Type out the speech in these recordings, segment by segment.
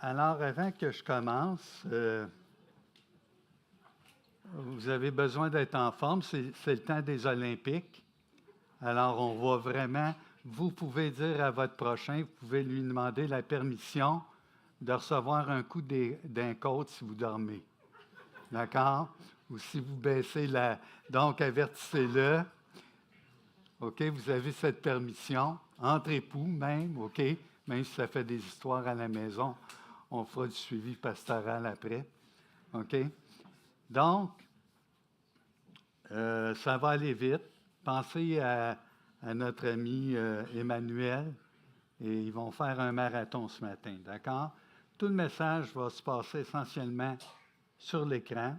Alors, avant que je commence, vous avez besoin d'être en forme. C'est le temps des Olympiques. Alors, on va vraiment... Vous pouvez dire à votre prochain, vous pouvez lui demander la permission de recevoir un coup d'un côte si vous dormez. D'accord? Ou si vous baissez la... Donc, avertissez-le. OK, vous avez cette permission. Entre époux même, OK? Même si ça fait des histoires à la maison, on fera du suivi pastoral après. OK? Donc, ça va aller vite. Pensez à notre ami Emmanuel et ils vont faire un marathon ce matin, d'accord? Tout le message va se passer essentiellement sur l'écran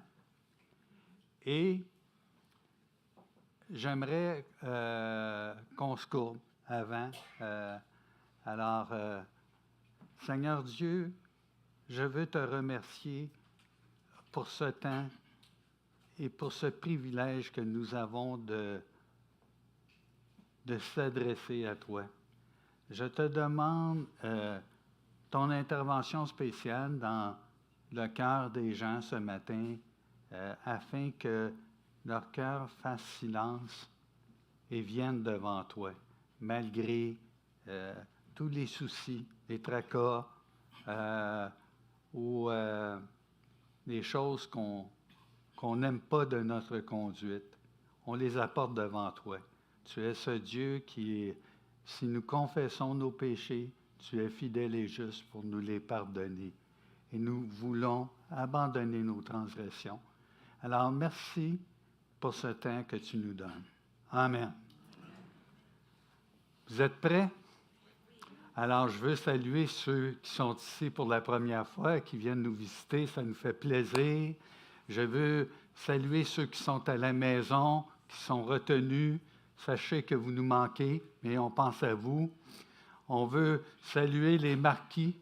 et j'aimerais qu'on se courbe avant. Alors, Seigneur Dieu, je veux te remercier pour ce temps et pour ce privilège que nous avons de s'adresser à toi. Je te demande ton intervention spéciale dans le cœur des gens ce matin afin que leur cœur fasse silence et vienne devant toi, malgré tous les soucis, les tracas ou les choses qu'on n'aime pas de notre conduite. On les apporte devant toi. Tu es ce Dieu qui, si nous confessons nos péchés, tu es fidèle et juste pour nous les pardonner. Et nous voulons abandonner nos transgressions. Alors, merci pour ce temps que tu nous donnes. Amen. Vous êtes prêts? Alors, je veux saluer ceux qui sont ici pour la première fois, qui viennent nous visiter. Ça nous fait plaisir. Je veux saluer ceux qui sont à la maison, qui sont retenus. Sachez que vous nous manquez, mais on pense à vous. On veut saluer les marquis.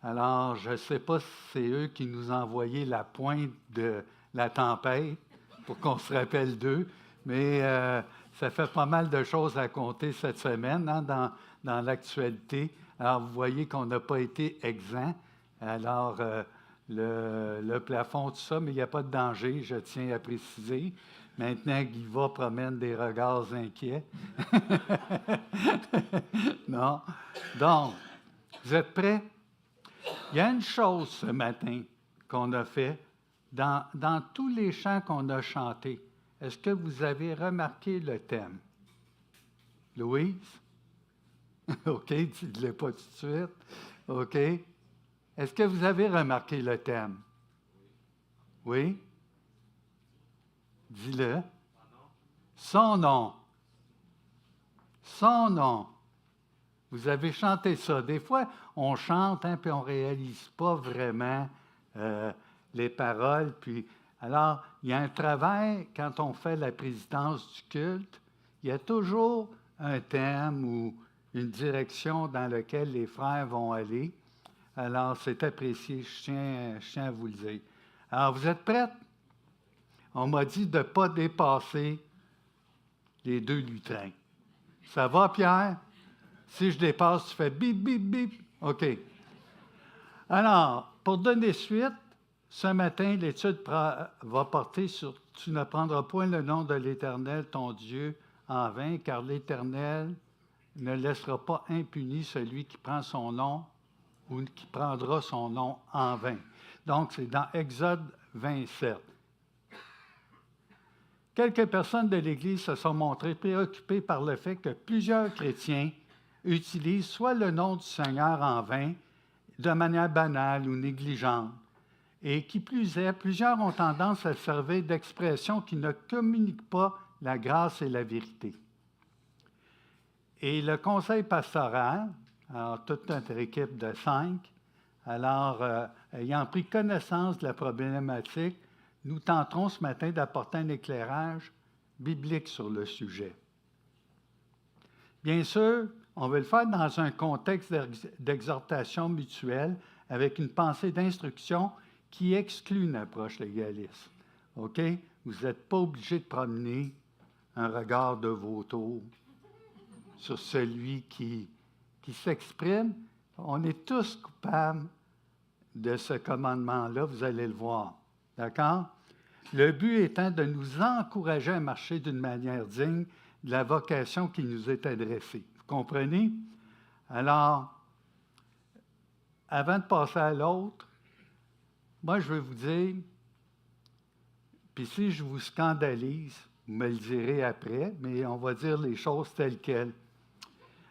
Alors, je ne sais pas si c'est eux qui nous ont envoyé la pointe de la tempête pour qu'on se rappelle d'eux, mais ça fait pas mal de choses à compter cette semaine hein, dans l'actualité. Alors, vous voyez qu'on n'a pas été exempt. Alors, le plafond, tout ça, mais il n'y a pas de danger, je tiens à préciser. Maintenant, Guiva promène des regards inquiets. Non. Donc, vous êtes prêts? Il y a une chose ce matin qu'on a fait dans tous les chants qu'on a chantés. Est-ce que vous avez remarqué le thème? Louise? OK, dis-le pas tout de suite. OK. Est-ce que vous avez remarqué le thème? Oui? Dis-le. Son nom. Son nom. Vous avez chanté ça. Des fois, on chante, hein, puis on ne réalise pas vraiment les paroles. Puis, alors, il y a un travail, quand on fait la présidence du culte, il y a toujours un thème ou une direction dans laquelle les frères vont aller. Alors, c'est apprécié, je tiens à vous le dire. Alors, vous êtes prêts? On m'a dit de ne pas dépasser les 2 lutrins. Ça va, Pierre? Si je dépasse, tu fais bip, bip, bip. OK. Alors, pour donner suite, ce matin, l'étude va porter sur « Tu ne prendras point le nom de l'Éternel, ton Dieu, en vain, car l'Éternel ne laissera pas impuni celui qui prend son nom ou qui prendra son nom en vain. » Donc, c'est dans Exode 27. Quelques personnes de l'Église se sont montrées préoccupées par le fait que plusieurs chrétiens utilisent soit le nom du Seigneur en vain, de manière banale ou négligente, et qui plus est, plusieurs ont tendance à servir d'expressions qui ne communiquent pas la grâce et la vérité. Et le conseil pastoral, alors toute notre équipe de 5, alors ayant pris connaissance de la problématique, nous tenterons ce matin d'apporter un éclairage biblique sur le sujet. Bien sûr, on veut le faire dans un contexte d'exhortation mutuelle avec une pensée d'instruction qui exclut une approche légaliste. OK? Vous n'êtes pas obligé de promener un regard de vautour sur celui qui s'exprime. On est tous coupables de ce commandement-là, vous allez le voir. D'accord? Le but étant de nous encourager à marcher d'une manière digne de la vocation qui nous est adressée. Vous comprenez? Alors, avant de passer à l'autre, moi, je veux vous dire, puis si je vous scandalise, vous me le direz après, mais on va dire les choses telles quelles.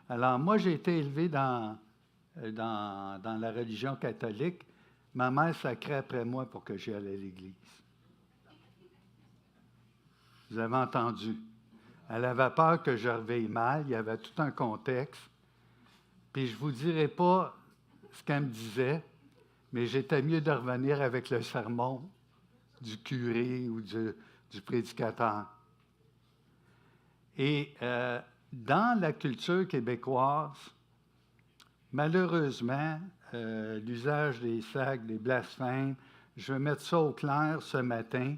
Alors, moi, j'ai été élevé dans la religion catholique. Ma mère sacrait après moi pour que j'aille à l'église. Vous avez entendu. Elle avait peur que je réveille mal. Il y avait tout un contexte. Puis je ne vous dirai pas ce qu'elle me disait, mais j'étais mieux de revenir avec le sermon du curé ou du prédicateur. Et dans la culture québécoise, malheureusement, l'usage des sacs, des blasphèmes, je vais mettre ça au clair ce matin,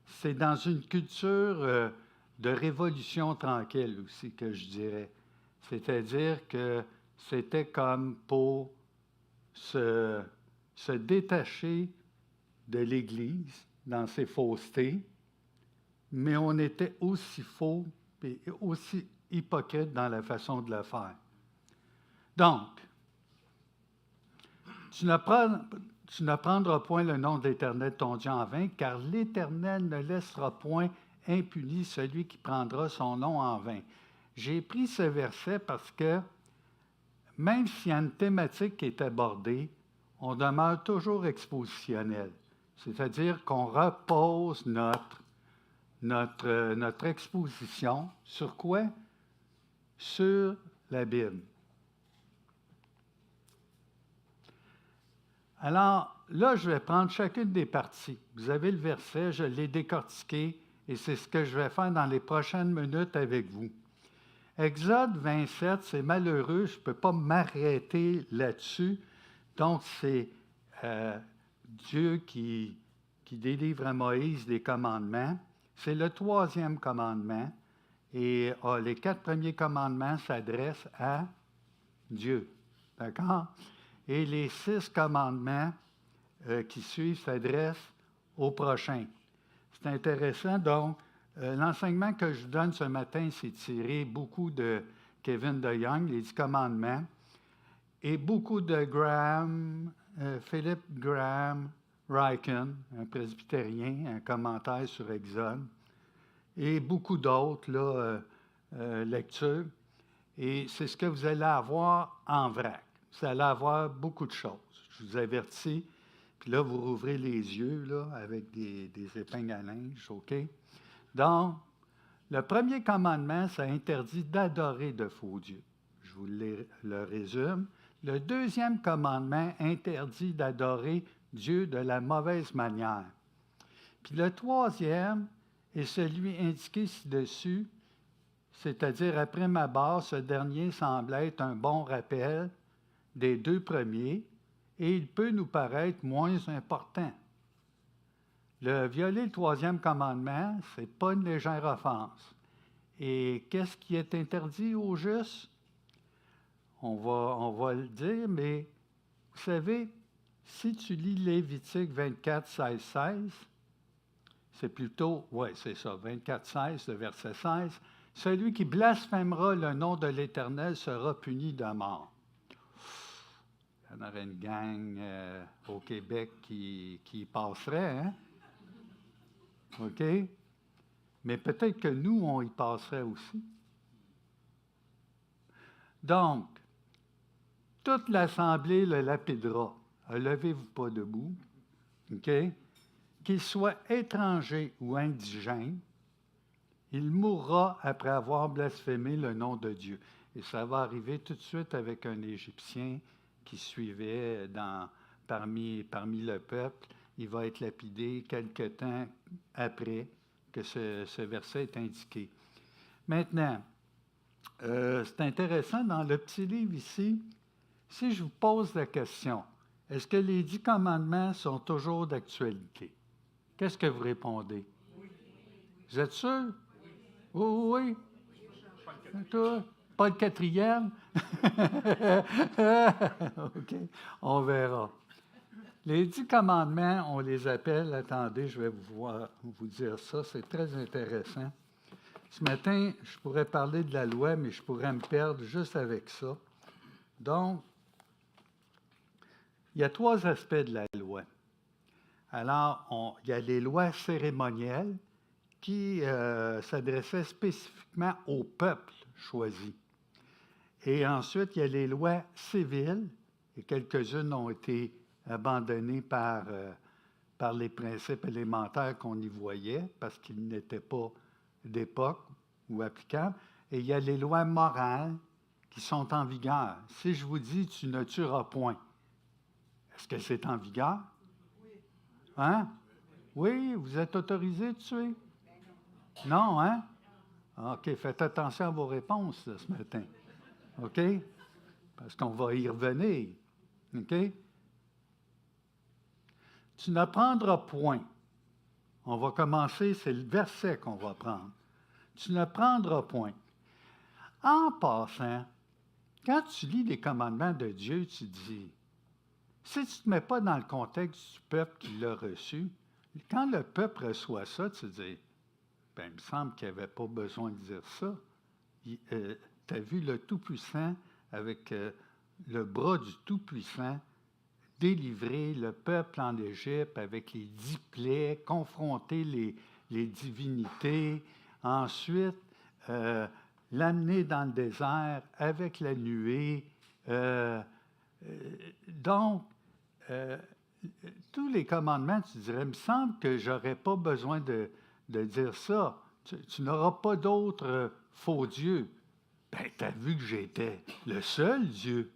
c'est dans une culture de révolution tranquille aussi, que je dirais. C'est-à-dire que c'était comme pour se détacher de l'Église dans ses faussetés, mais on était aussi faux et aussi hypocrite dans la façon de le faire. Donc, tu ne prendras point le nom de l'Éternel ton Dieu en vain, car l'Éternel ne laissera point impuni celui qui prendra son nom en vain. J'ai pris ce verset parce que, même s'il y a une thématique qui est abordée, on demeure toujours expositionnel. C'est-à-dire qu'on repose notre exposition sur quoi? Sur la Bible. Alors, là, je vais prendre chacune des parties. Vous avez le verset, je l'ai décortiqué, et c'est ce que je vais faire dans les prochaines minutes avec vous. Exode 27, c'est malheureux, je ne peux pas m'arrêter là-dessus. Donc, c'est Dieu qui délivre à Moïse les commandements. C'est le 3e commandement. Et les 4 premiers commandements s'adressent à Dieu. D'accord? Et les 6 commandements qui suivent s'adressent au prochain. C'est intéressant. Donc, l'enseignement que je donne ce matin, c'est tiré beaucoup de Kevin DeYoung, les 10 commandements, et beaucoup de Philip Graham Ryken, un presbytérien, un commentaire sur Exode, et beaucoup d'autres lectures. Et c'est ce que vous allez avoir en vrac. Vous allez avoir beaucoup de choses. Je vous avertis. Puis là, vous rouvrez les yeux là, avec des épingles à linge, OK? Donc, le premier commandement, ça interdit d'adorer de faux dieux. Je vous le résume. Le 2e commandement interdit d'adorer Dieu de la mauvaise manière. Puis le 3e est celui indiqué ci-dessus, c'est-à-dire après ma barre, ce dernier semble être un bon rappel des 2 premiers, et il peut nous paraître moins important. Violer le 3e commandement, ce n'est pas une légère offense. Et qu'est-ce qui est interdit au juste? On va le dire, mais vous savez, si tu lis Lévitique 24, 16, c'est plutôt, c'est ça, 24, 16, le verset 16, « Celui qui blasphémera le nom de l'Éternel sera puni de mort. » Il y en aurait une gang au Québec qui passerait, hein? OK? Mais peut-être que nous, on y passerait aussi. Donc, toute l'Assemblée le lapidera. Levez-vous pas debout. OK? Qu'il soit étranger ou indigène, il mourra après avoir blasphémé le nom de Dieu. Et ça va arriver tout de suite avec un Égyptien qui suivait parmi le peuple. Il va être lapidé quelque temps après que ce verset est indiqué. Maintenant, c'est intéressant, dans le petit livre ici, si je vous pose la question, est-ce que les 10 commandements sont toujours d'actualité? Qu'est-ce que vous répondez? Oui. Vous êtes sûr? Oui. Toi? Pas le 4e? OK, on verra. Les 10 commandements, on les appelle, attendez, je vais vous dire ça, c'est très intéressant. Ce matin, je pourrais parler de la loi, mais je pourrais me perdre juste avec ça. Donc, il y a 3 aspects de la loi. Alors, il y a les lois cérémonielles qui s'adressaient spécifiquement au peuple choisi. Et ensuite, il y a les lois civiles, et quelques-unes ont été abandonnées par les principes élémentaires qu'on y voyait, parce qu'ils n'étaient pas d'époque ou applicables. Et il y a les lois morales qui sont en vigueur. Si je vous dis « tu ne tueras point », est-ce que c'est en vigueur? Hein? Oui, vous êtes autorisé de tuer? Non, hein? OK, faites attention à vos réponses là, ce matin. OK? Parce qu'on va y revenir. OK? Tu ne prendras point. On va commencer, c'est le verset qu'on va prendre. Tu ne prendras point. En passant, quand tu lis les commandements de Dieu, tu dis, si tu ne te mets pas dans le contexte du peuple qui l'a reçu, quand le peuple reçoit ça, tu dis, bien, il me semble qu'il n'y avait pas besoin de dire ça. Tu as vu le Tout-Puissant avec le bras du Tout-Puissant délivrer le peuple en Égypte avec les 10 plaies, confronter les divinités, ensuite l'amener dans le désert avec la nuée. Donc, tous les commandements, tu dirais, il me semble que je n'aurais pas besoin de dire ça. Tu n'auras pas d'autres faux dieux. Bien, tu as vu que j'étais le seul Dieu.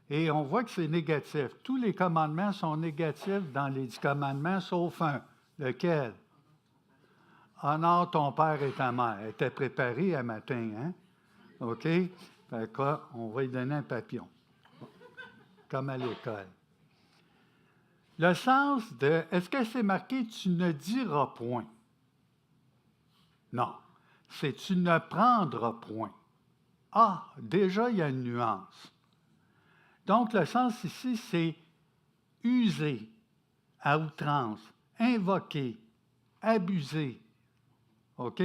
Et on voit que c'est négatif. Tous les commandements sont négatifs dans les 10 commandements, sauf un. Lequel? Honore ton père et ta mère. Elle était préparée à matin, hein? OK? Fait quoi, on va lui donner un papillon. Comme à l'école. Le sens de, est-ce que c'est marqué « tu ne diras point » ? Non. C'est « tu ne prendras point ». Ah, déjà, il y a une nuance. Donc, le sens ici, c'est user à outrance, invoquer, abuser, OK?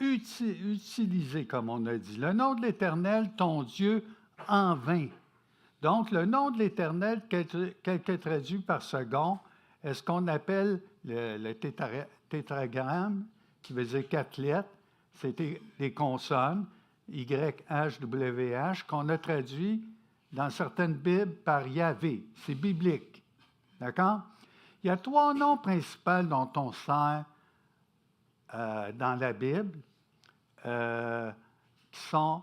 Utiliser, comme on a dit. Le nom de l'Éternel, ton Dieu, en vain. Donc, le nom de l'Éternel, quelque traduit par second, est ce qu'on appelle le tétragramme, qui veut dire 4 lettres. C'était des consonnes, YHWH, qu'on a traduit dans certaines Bibles par Yahvé. C'est biblique. D'accord? Il y a 3 noms principaux dont on sert dans la Bible, qui sont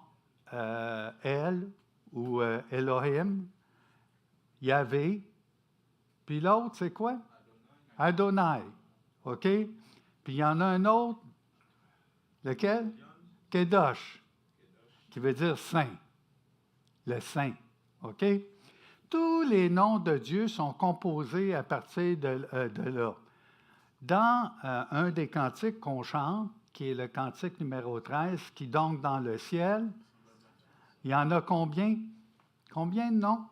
El ou Elohim, Yahvé, puis l'autre, c'est quoi? Adonai. OK? Puis il y en a un autre, lequel? Kedosh, qui veut dire saint. Le saint. OK? Tous les noms de Dieu sont composés à partir de là. Dans un des cantiques qu'on chante, qui est le cantique numéro 13, qui donc dans le ciel, il y en a combien? Combien de noms?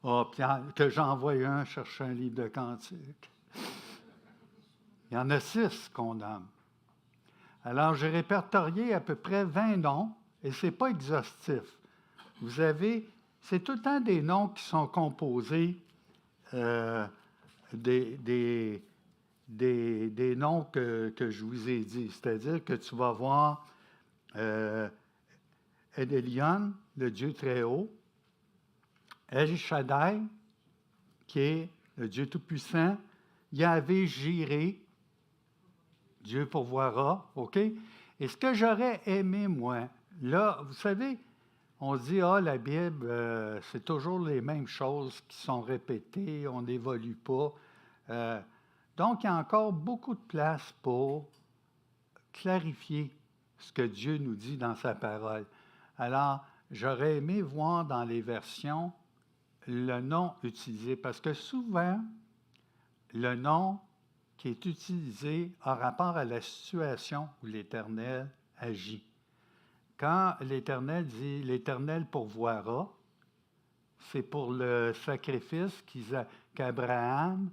Oh, puis que j'envoie un chercher un livre de cantiques. Il y en a 6 qu'on nomme. Alors, j'ai répertorié à peu près 20 noms, et ce n'est pas exhaustif. Vous avez, c'est tout le temps des noms qui sont composés des noms que je vous ai dit. C'est-à-dire que tu vas voir Edelion, le Dieu très haut, El Shaddai, qui est le Dieu tout-puissant, Yahvé Jiré, Dieu pourvoira, OK? Et ce que j'aurais aimé, moi, là, vous savez, on dit, la Bible, c'est toujours les mêmes choses qui sont répétées, on n'évolue pas. Donc, il y a encore beaucoup de place pour clarifier ce que Dieu nous dit dans sa parole. Alors, j'aurais aimé voir dans les versions le nom utilisé, parce que souvent, le nom qui est utilisé a rapport à la situation où l'Éternel agit. Quand l'Éternel dit « l'Éternel pourvoira », c'est pour le sacrifice qu'Abraham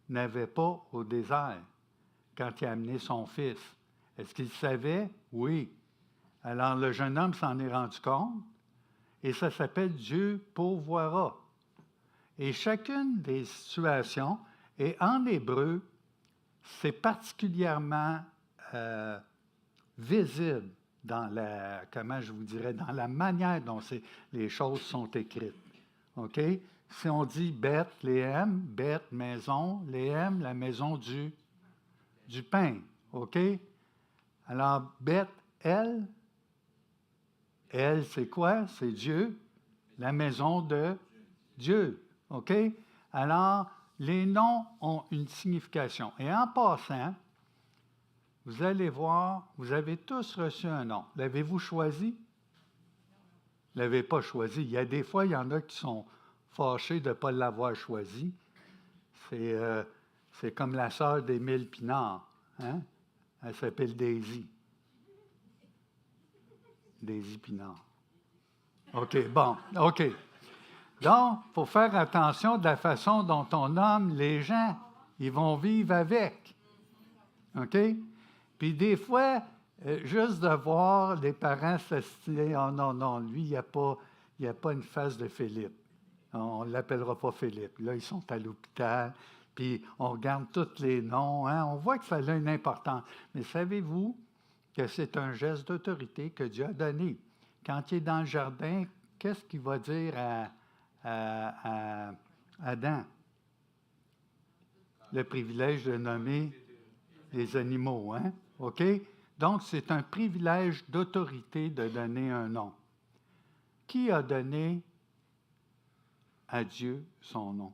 n'avait pas au désert quand il a amené son fils. Est-ce qu'il savait? Oui. Alors le jeune homme s'en est rendu compte et ça s'appelle Dieu pourvoira. Et chacune des situations, et en hébreu, c'est particulièrement visible dans la, comment je vous dirais, dans la manière dont les choses sont écrites. OK? Si on dit Bethléem, Beth, maison, Léem, la maison du pain. OK? Alors, Beth, elle, c'est quoi? C'est Dieu, la maison de Dieu. OK? Alors, les noms ont une signification. Et en passant, vous allez voir, vous avez tous reçu un nom. L'avez-vous choisi? Vous ne l'avez pas choisi. Il y a des fois, il y en a qui sont fâchés de ne pas l'avoir choisi. C'est comme la sœur d'Émile Pinard. Hein? Elle s'appelle Daisy. Daisy Pinard. OK, bon, OK. Donc, il faut faire attention de la façon dont on nomme les gens. Ils vont vivre avec. OK? Puis des fois, juste de voir les parents s'astiner, « Oh non, non, lui, il n'y a pas une face de Philippe. On ne l'appellera pas Philippe. Là, ils sont à l'hôpital. » Puis on regarde tous les noms. Hein? On voit que ça a une importance. Mais savez-vous que c'est un geste d'autorité que Dieu a donné? Quand il est dans le jardin, qu'est-ce qu'il va dire à Adam? Le privilège de nommer les animaux, hein? OK? Donc, c'est un privilège d'autorité de donner un nom. Qui a donné à Dieu son nom?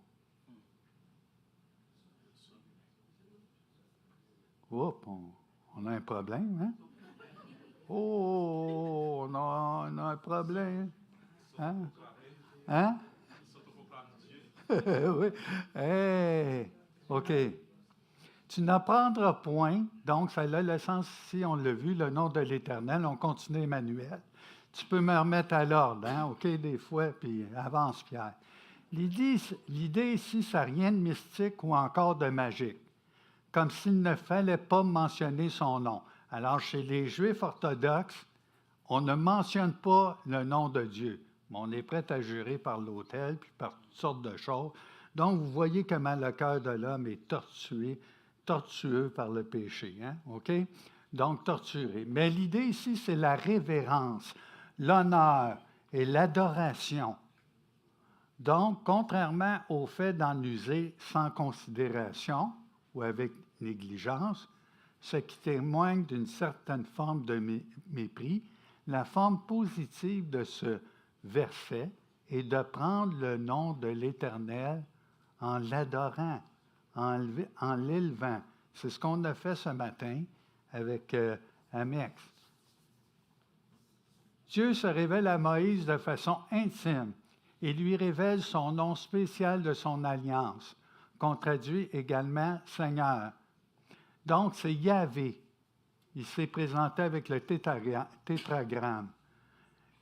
Oups, on a un problème, hein? Oh, on a un problème. Hein? Hein? Oui. Hey, OK. Tu n'apprendras point, donc ça a le sens ici, on l'a vu, le nom de l'Éternel, on continue Emmanuel. Tu peux me remettre à l'ordre, hein? OK, des fois, puis avance, Pierre. L'idée ici, ça n'a rien de mystique ou encore de magique, comme s'il ne fallait pas mentionner son nom. Alors, chez les Juifs orthodoxes, on ne mentionne pas le nom de Dieu. Mais on est prêt à jurer par l'autel, puis par toutes sortes de choses. Donc, vous voyez comment le cœur de l'homme est tortueux par le péché. Hein? OK? Donc, torturé. Mais l'idée ici, c'est la révérence, l'honneur et l'adoration. Donc, contrairement au fait d'en user sans considération ou avec négligence, ce qui témoigne d'une certaine forme de mépris, la forme positive de ce verset est de prendre le nom de l'Éternel en l'adorant, en l'élevant. C'est ce qu'on a fait ce matin avec Amex. Dieu se révèle à Moïse de façon intime et lui révèle son nom spécial de son alliance, qu'on traduit également Seigneur. Donc, c'est Yahvé. Il s'est présenté avec le tétragramme.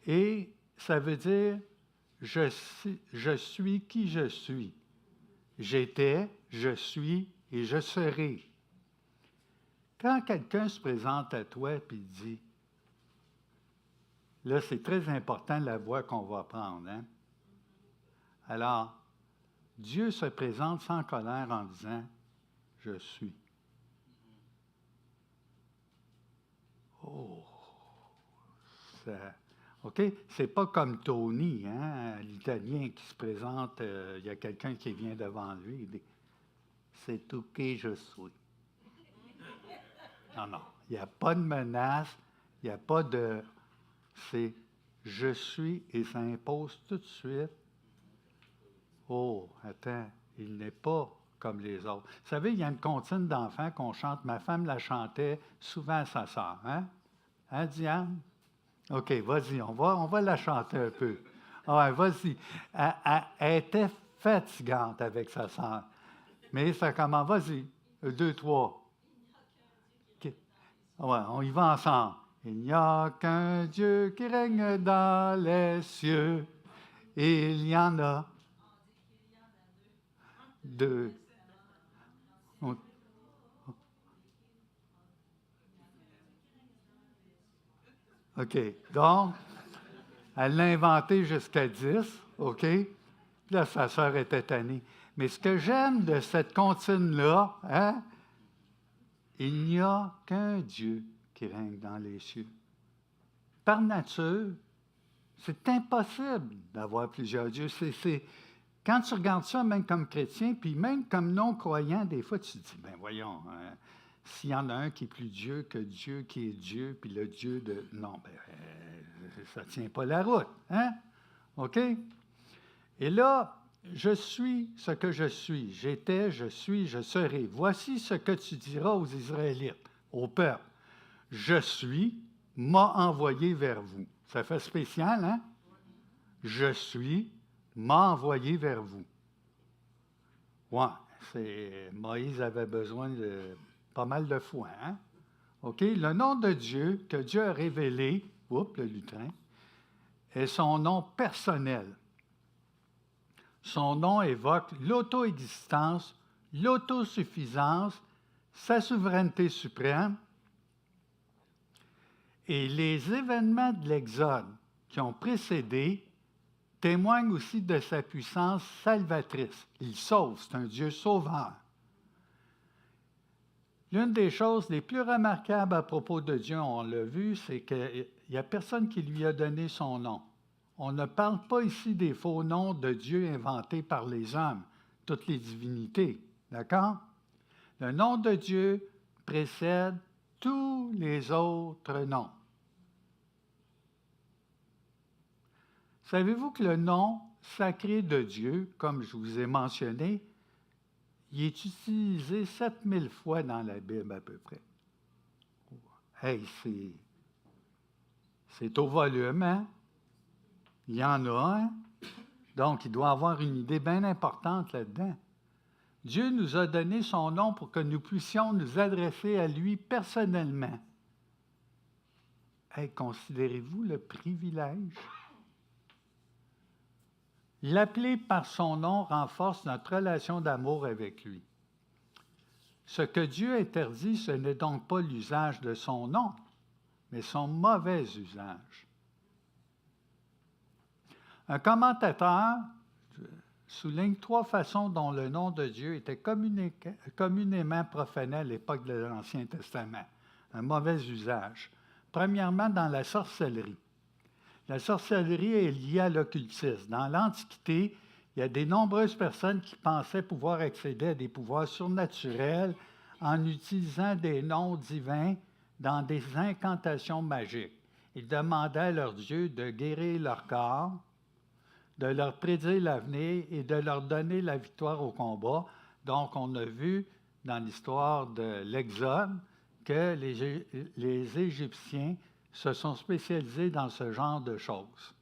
Et ça veut dire je suis qui je suis. J'étais, je suis et je serai. Quand quelqu'un se présente à toi et dit, là, c'est très important la voix qu'on va prendre. Hein? Alors, Dieu se présente sans colère en disant, je suis. Oh, ça, OK? C'est pas comme Tony, hein, l'Italien qui se présente, il y a quelqu'un qui vient devant lui, il dit, c'est tout qui je suis. Non, non, il n'y a pas de menace, il n'y a pas de... C'est je suis et ça impose tout de suite. Oh, attends, il n'est pas comme les autres. Vous savez, il y a une comptine d'enfants qu'on chante. Ma femme la chantait souvent à sa sœur. Hein? Hein, Diane? OK, vas-y, on va la chanter un peu. Ouais, vas-y. Elle était fatigante avec sa sœur. Mais ça commence, vas-y, 2, 3. Okay. Ouais, on y va ensemble. Il n'y a qu'un Dieu qui règne dans les cieux. Et il y en a deux. On- OK. Donc, elle l'a inventé jusqu'à 10, OK? Puis là, sa sœur était tannée. Mais ce que j'aime de cette comptine-là, hein, il n'y a qu'un Dieu qui règne dans les cieux. Par nature, c'est impossible d'avoir plusieurs dieux. Quand tu regardes ça, même comme chrétien, puis même comme non-croyant, des fois, tu te dis, ben voyons, hein, s'il y en a un qui est plus Dieu que Dieu qui est Dieu, puis le Dieu de... Non, ben, ça ne tient pas la route, hein? OK? Et là, je suis ce que je suis. J'étais, je suis, je serai. Voici ce que tu diras aux Israélites, au peuple. Je suis, m'a envoyé vers vous. Ça fait spécial, hein? Je suis, m'a envoyé vers vous. Ouais, Moïse avait besoin de pas mal de foi, hein? OK? Le nom de Dieu que Dieu a révélé, oups, le lutrin, est son nom personnel. Son nom évoque l'auto-existence, l'autosuffisance, sa souveraineté suprême. Et les événements de l'Exode qui ont précédé témoignent aussi de sa puissance salvatrice. Il sauve, c'est un Dieu sauveur. L'une des choses les plus remarquables à propos de Dieu, on l'a vu, c'est qu'il n'y a personne qui lui a donné son nom. On ne parle pas ici des faux noms de Dieu inventés par les hommes, toutes les divinités. D'accord? Le nom de Dieu précède tous les autres noms. Savez-vous que le nom sacré de Dieu, comme je vous ai mentionné, il est utilisé 7000 fois dans la Bible à peu près. Hey, c'est au volume, hein? Il y en a un. Donc, il doit avoir une idée bien importante là-dedans. Dieu nous a donné son nom pour que nous puissions nous adresser à lui personnellement. Hey, considérez-vous le privilège? L'appeler par son nom renforce notre relation d'amour avec lui. Ce que Dieu interdit, ce n'est donc pas l'usage de son nom, mais son mauvais usage. Un commentateur souligne 3 façons dont le nom de Dieu était communément profané à l'époque de l'Ancien Testament. Un mauvais usage. Premièrement, dans la sorcellerie. La sorcellerie est liée à l'occultisme. Dans l'Antiquité, il y a de nombreuses personnes qui pensaient pouvoir accéder à des pouvoirs surnaturels en utilisant des noms divins dans des incantations magiques. Ils demandaient à leur Dieu de guérir leur corps, de leur prédire l'avenir et de leur donner la victoire au combat. Donc, on a vu dans l'histoire de l'Exode que les Égyptiens se sont spécialisés dans ce genre de choses.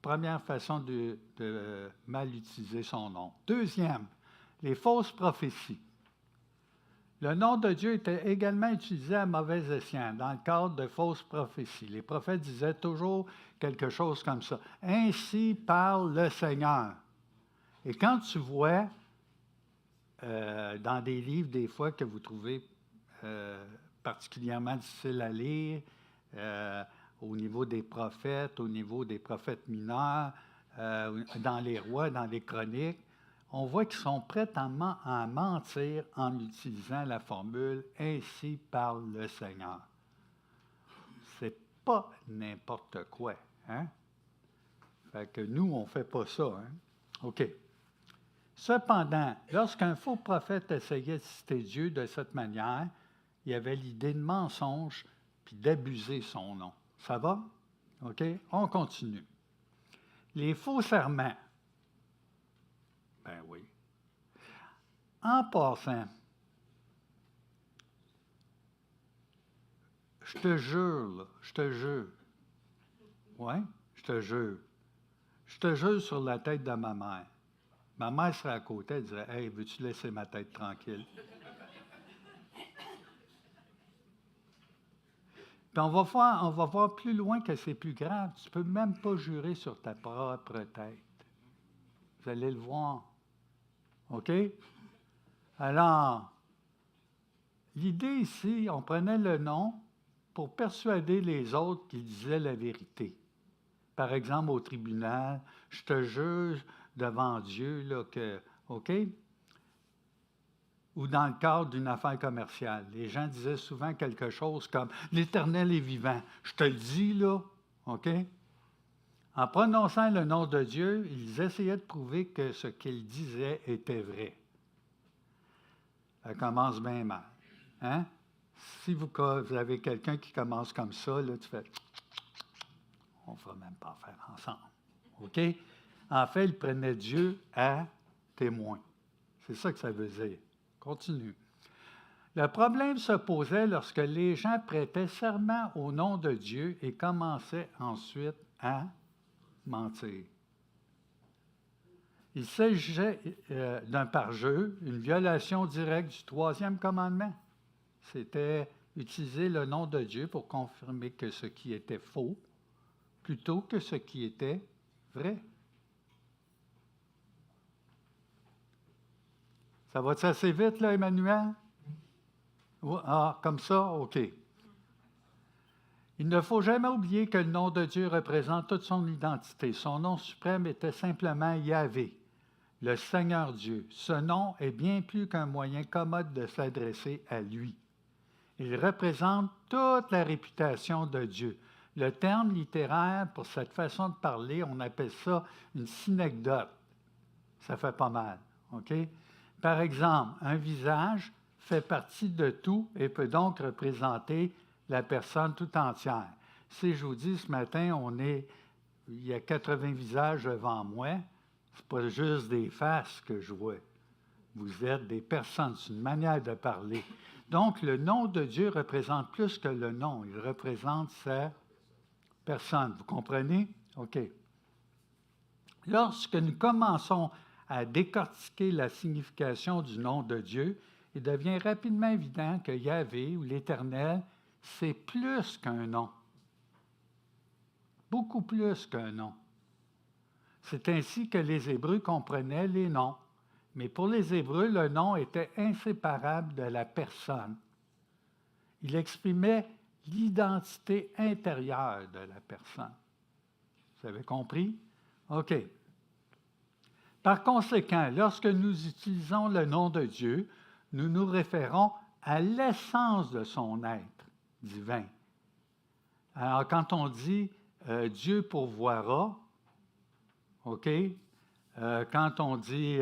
Première façon de mal utiliser son nom. Deuxième, les fausses prophéties. Le nom de Dieu était également utilisé à mauvais escient dans le cadre de fausses prophéties. Les prophètes disaient toujours quelque chose comme ça. Ainsi parle le Seigneur. Et quand tu vois dans des livres, des fois, que vous trouvez particulièrement difficiles à lire, au niveau des prophètes, au niveau des prophètes mineurs, dans les rois, dans les chroniques, on voit qu'ils sont prêts à mentir en utilisant la formule « Ainsi parle le Seigneur ». C'est pas n'importe quoi, hein? Fait que nous, on ne fait pas ça, hein? OK. Cependant, lorsqu'un faux prophète essayait de citer Dieu de cette manière, il y avait l'idée de mensonge puis d'abuser son nom. Ça va? OK? On continue. Les faux serments. Ben oui. En passant, je te jure, là, je te jure. Oui, je te jure. Je te jure sur la tête de ma mère. Ma mère serait à côté, elle dirait « Hey, veux-tu laisser ma tête tranquille? » Puis on va voir plus loin que c'est plus grave. Tu ne peux même pas jurer sur ta propre tête. Vous allez le voir. OK? Alors, l'idée ici, on prenait le nom pour persuader les autres qu'ils disaient la vérité. Par exemple, au tribunal, je te juge devant Dieu là, que, OK? Ou dans le cadre d'une affaire commerciale. Les gens disaient souvent quelque chose comme « L'Éternel est vivant ». Je te le dis, là, OK? En prononçant le nom de Dieu, ils essayaient de prouver que ce qu'ils disaient était vrai. Ça commence bien mal. Hein? Si vous avez quelqu'un qui commence comme ça, là, tu fais « On ne va même pas faire ensemble ». OK? En fait, ils prenaient Dieu à témoin. C'est ça que ça veut dire. Continue. Le problème se posait lorsque les gens prêtaient serment au nom de Dieu et commençaient ensuite à mentir. Il s'agissait d'un parjure, une violation directe du 3e commandement. C'était utiliser le nom de Dieu pour confirmer que ce qui était faux plutôt que ce qui était vrai. Ça va-tu assez vite, là, Emmanuel? Ah, comme ça? OK. Il ne faut jamais oublier que le nom de Dieu représente toute son identité. Son nom suprême était simplement Yahvé, le Seigneur Dieu. Ce nom est bien plus qu'un moyen commode de s'adresser à lui. Il représente toute la réputation de Dieu. Le terme littéraire pour cette façon de parler, on appelle ça une synecdote. Ça fait pas mal, OK? Par exemple, un visage fait partie de tout et peut donc représenter la personne tout entière. Si je vous dis ce matin, il y a 80 visages devant moi, ce n'est pas juste des faces que je vois. Vous êtes des personnes, c'est une manière de parler. Donc, le nom de Dieu représente plus que le nom, il représente sa personne. Vous comprenez? OK. Lorsque nous commençons à décortiquer la signification du nom de Dieu, il devient rapidement évident que Yahvé ou l'Éternel, c'est plus qu'un nom. Beaucoup plus qu'un nom. C'est ainsi que les Hébreux comprenaient les noms. Mais pour les Hébreux, le nom était inséparable de la personne. Il exprimait l'identité intérieure de la personne. Vous avez compris? OK. Par conséquent, lorsque nous utilisons le nom de Dieu, nous nous référons à l'essence de son être divin. Alors, quand on dit Dieu pourvoira, OK? Quand on dit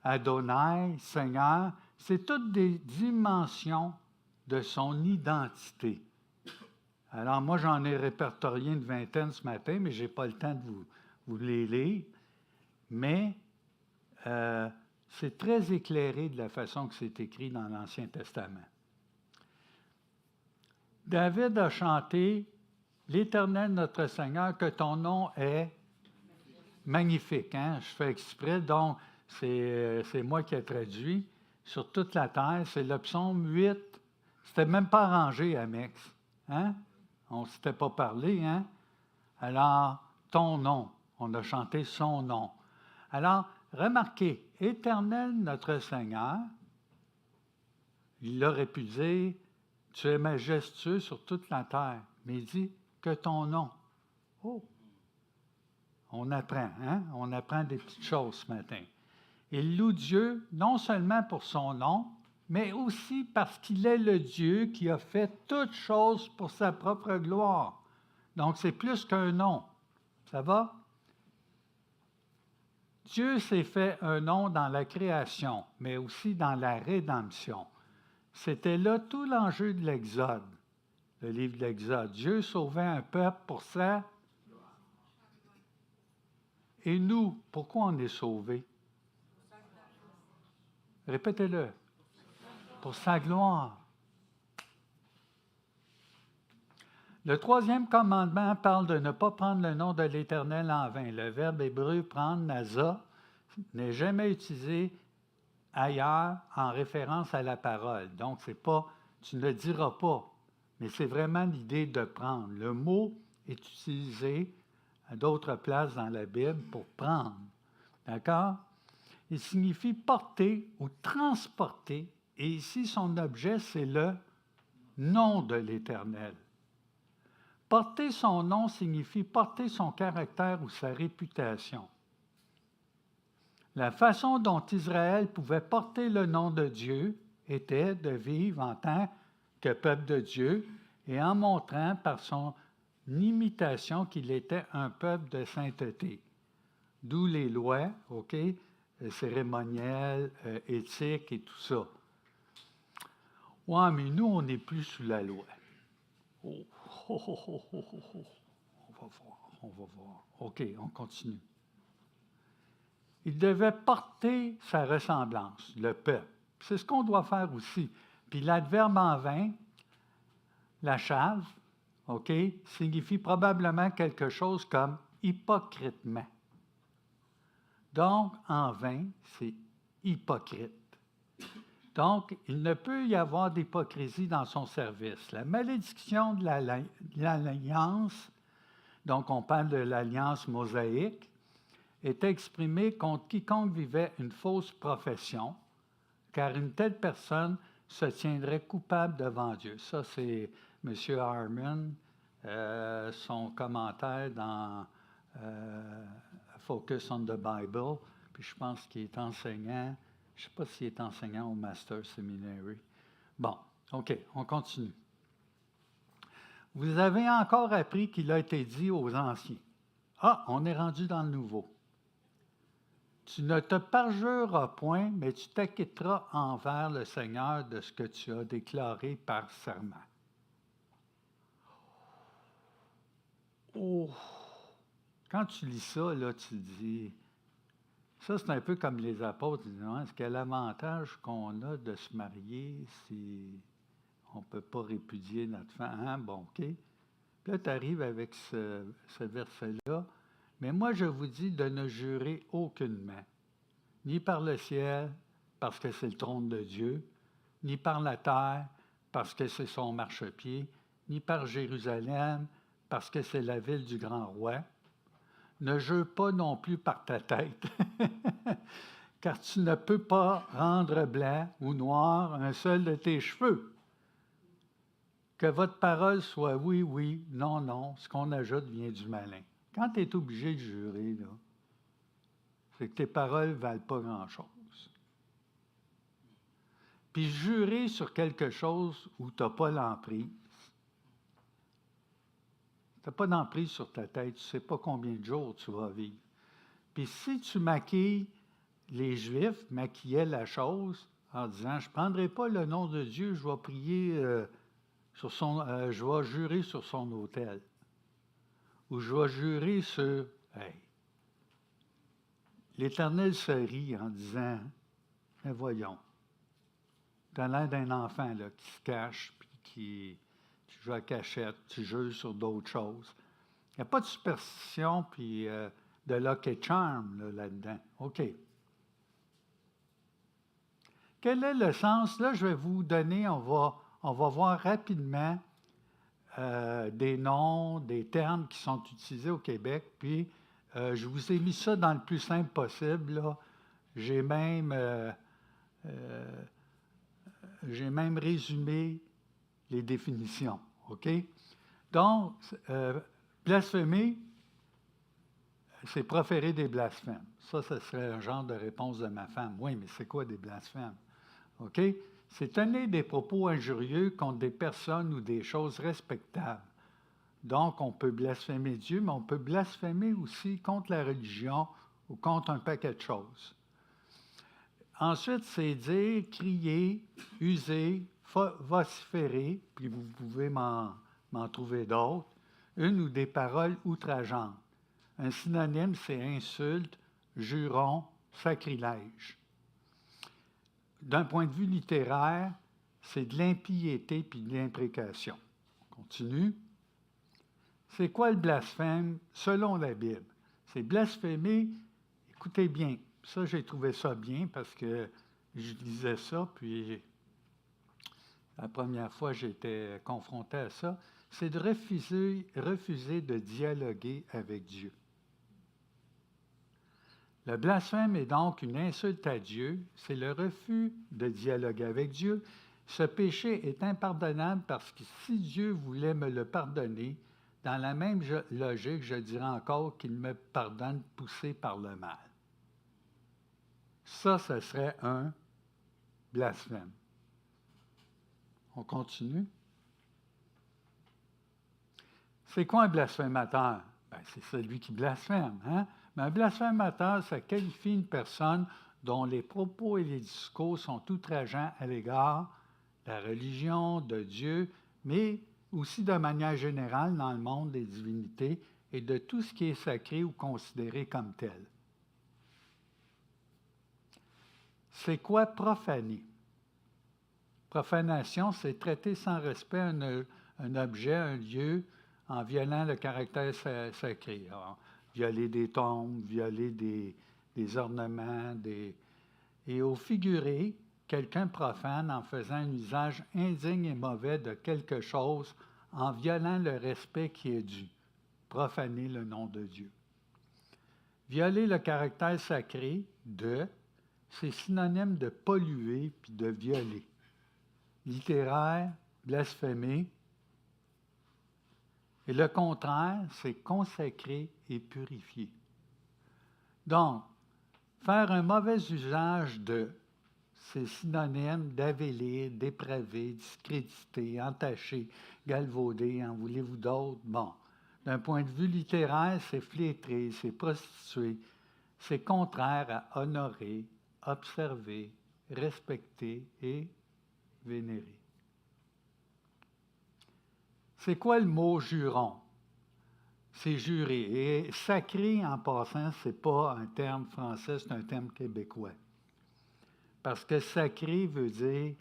Adonai, Seigneur, c'est toutes des dimensions de son identité. Alors, moi, j'en ai répertorié une vingtaine ce matin, mais je n'ai pas le temps de vous les lire. Mais c'est très éclairé de la façon que c'est écrit dans l'Ancien Testament. David a chanté « L'Éternel notre Seigneur, que ton nom est magnifique. Hein? » Je fais exprès, donc c'est moi qui ai traduit. Sur toute la terre, c'est le psaume 8. C'était même pas arrangé, Amex. Hein? On ne s'était pas parlé. Hein? Alors, ton nom, on a chanté son nom. Alors, remarquez, Éternel notre Seigneur, il aurait pu dire, tu es majestueux sur toute la terre, mais il dit que ton nom. Oh! On apprend, hein? On apprend des petites choses ce matin. Il loue Dieu non seulement pour son nom, mais aussi parce qu'il est le Dieu qui a fait toutes choses pour sa propre gloire. Donc, c'est plus qu'un nom. Ça va? Dieu s'est fait un nom dans la création, mais aussi dans la rédemption. C'était là tout l'enjeu de l'Exode, le livre de l'Exode. Dieu sauvait un peuple pour ça. Et nous, pourquoi on est sauvés? Répétez-le. Pour sa gloire. Le 3e commandement parle de ne pas prendre le nom de l'Éternel en vain. Le verbe hébreu prendre, nasa, n'est jamais utilisé ailleurs en référence à la parole. Donc, c'est pas, tu ne le diras pas, mais c'est vraiment l'idée de prendre. Le mot est utilisé à d'autres places dans la Bible pour prendre. D'accord? Il signifie porter ou transporter, et ici son objet, c'est le nom de l'Éternel. Porter son nom signifie porter son caractère ou sa réputation. La façon dont Israël pouvait porter le nom de Dieu était de vivre en tant que peuple de Dieu et en montrant par son imitation qu'il était un peuple de sainteté. D'où les lois, OK, cérémonielles, éthiques et tout ça. Ouais, mais nous, on n'est plus sous la loi. Oh, oh, oh, oh, oh, oh, oh. On va voir. OK, on continue. Il devait porter sa ressemblance, le peuple. C'est ce qu'on doit faire aussi. Puis l'adverbe en vain, la chave, OK, signifie probablement quelque chose comme hypocritement. Donc, en vain, c'est hypocrite. Donc, il ne peut y avoir d'hypocrisie dans son service. La malédiction de l'alliance, donc on parle de l'alliance mosaïque, était exprimée contre quiconque vivait une fausse profession, car une telle personne se tiendrait coupable devant Dieu. Ça, c'est M. Harmon, son commentaire dans Focus on the Bible, puis je pense qu'il est enseignant, je ne sais pas s'il est enseignant au Master Seminary. Bon, OK, on continue. Vous avez encore appris qu'il a été dit aux anciens. Ah, on est rendu dans le nouveau. Tu ne te parjureras point, mais tu t'acquitteras envers le Seigneur de ce que tu as déclaré par serment. Oh! Quand tu lis ça, là, tu te dis, ça c'est un peu comme les apôtres, ils disent, est-ce quel avantage qu'on a de se marier si on ne peut pas répudier notre femme? Hein? Bon, OK. Puis là, tu arrives avec ce verset-là. Mais moi, je vous dis de ne jurer aucunement, ni par le ciel, parce que c'est le trône de Dieu, ni par la terre, parce que c'est son marchepied, ni par Jérusalem, parce que c'est la ville du grand roi. Ne jure pas non plus par ta tête, car tu ne peux pas rendre blanc ou noir un seul de tes cheveux. Que votre parole soit oui, oui, non, non, ce qu'on ajoute vient du malin. Quand tu es obligé de jurer, là, c'est que tes paroles ne valent pas grand-chose. Puis jurer sur quelque chose où tu n'as pas l'emprise, tu n'as pas d'emprise sur ta tête, tu ne sais pas combien de jours tu vas vivre. Puis si tu maquilles, les Juifs maquillaient la chose en disant, je ne prendrai pas le nom de Dieu, je vais prier je vais jurer sur son autel. Ou je vais jurer sur... Hey, l'Éternel se rit en disant, mais voyons, tu as l'air d'un enfant là, qui se cache, puis qui joue à cachette, tu jures sur d'autres choses. Il n'y a pas de superstition, puis de lucky charm là-dedans. OK. Quel est le sens? Là, je vais vous donner, on va voir rapidement des noms, des termes qui sont utilisés au Québec, puis je vous ai mis ça dans le plus simple possible. Là. J'ai même résumé les définitions. OK? Donc, blasphémer, c'est proférer des blasphèmes. Ça, ce serait un genre de réponse de ma femme. Oui, mais c'est quoi des blasphèmes? OK? C'est tenir des propos injurieux contre des personnes ou des choses respectables. Donc, on peut blasphémer Dieu, mais on peut blasphémer aussi contre la religion ou contre un paquet de choses. Ensuite, c'est dire, crier, user, vociférer, puis vous pouvez m'en trouver d'autres, une ou des paroles outrageantes. Un synonyme, c'est insulte, juron, sacrilège. D'un point de vue littéraire, c'est de l'impiété puis de l'imprécation. On continue. C'est quoi le blasphème selon la Bible? C'est blasphémer, écoutez bien, ça j'ai trouvé ça bien parce que je lisais ça, puis la première fois que j'étais confronté à ça, c'est de refuser de dialoguer avec Dieu. Le blasphème est donc une insulte à Dieu, c'est le refus de dialoguer avec Dieu. Ce péché est impardonnable parce que si Dieu voulait me le pardonner, dans la même logique, je dirais encore qu'il me pardonne poussé par le mal. Ça, ce serait un blasphème. On continue. C'est quoi un blasphémateur? Ben, c'est celui qui blasphème. Hein? Mais un blasphémateur, ça qualifie une personne dont les propos et les discours sont outrageants à l'égard de la religion, de Dieu, mais aussi de manière générale dans le monde des divinités et de tout ce qui est sacré ou considéré comme tel. C'est quoi profaner? Profanation, c'est traiter sans respect un objet, un lieu, en violant le caractère sacré. Alors, violer des tombes, violer des ornements, et au figuré, quelqu'un profane en faisant un usage indigne et mauvais de quelque chose, en violant le respect qui est dû. Profaner le nom de Dieu. Violer le caractère sacré c'est synonyme de polluer puis de violer. Littéraire, blasphémer. Et le contraire, c'est consacrer et purifier. Donc, faire un mauvais usage c'est synonyme d'avélir, dépraver, discréditer, entacher, galvauder, en voulez-vous d'autres? Bon, d'un point de vue littéraire, c'est flétrer, c'est prostituer, c'est contraire à honorer, observer, respecter et vénérer. C'est quoi le mot juron? C'est jurer. Et sacré, en passant, ce n'est pas un terme français, c'est un terme québécois. Parce que sacré veut dire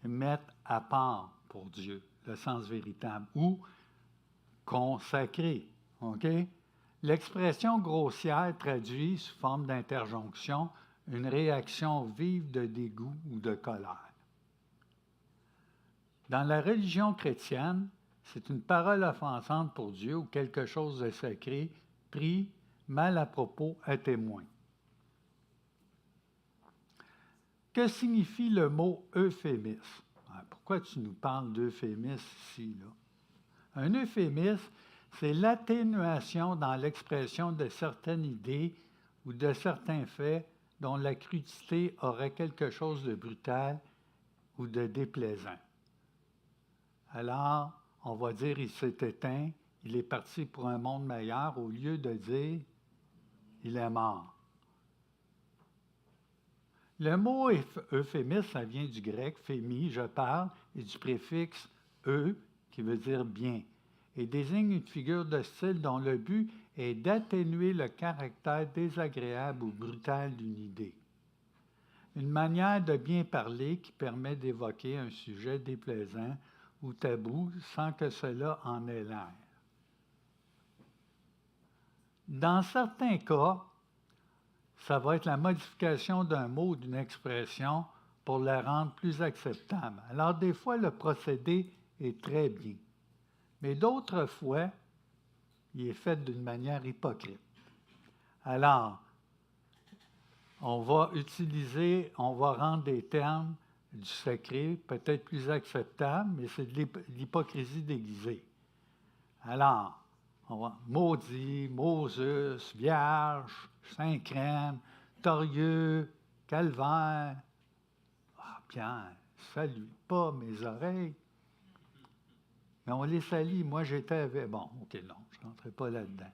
mettre à part pour Dieu, le sens véritable, ou consacré. OK? L'expression grossière traduit sous forme d'interjonction une réaction vive de dégoût ou de colère. Dans la religion chrétienne, c'est une parole offensante pour Dieu ou quelque chose de sacré, pris mal à propos à témoin. Que signifie le mot euphémisme? Pourquoi tu nous parles d'euphémisme ici, là? Un euphémisme, c'est l'atténuation dans l'expression de certaines idées ou de certains faits dont la crudité aurait quelque chose de brutal ou de déplaisant. Alors, on va dire il s'est éteint, il est parti pour un monde meilleur, au lieu de dire il est mort. Le mot euphémisme, ça vient du grec phémi, je parle, et du préfixe qui veut dire bien, et désigne une figure de style dont le but est d'atténuer le caractère désagréable ou brutal d'une idée. Une manière de bien parler qui permet d'évoquer un sujet déplaisant ou tabou sans que cela en ait l'air. Dans certains cas, ça va être la modification d'un mot ou d'une expression pour la rendre plus acceptable. Alors, des fois, le procédé est très bien. Mais d'autres fois, il est fait d'une manière hypocrite. Alors, on va rendre des termes du sacré peut-être plus acceptables, mais c'est de l'hypocrisie déguisée. Alors, on va maudit, Moses, vierge, Saint-Crème, torieux, calvaire. Ah, Pierre, salue pas mes oreilles. Mais on les salit. Moi, j'étais avec. Bon, OK, non, je ne rentrerai pas là-dedans.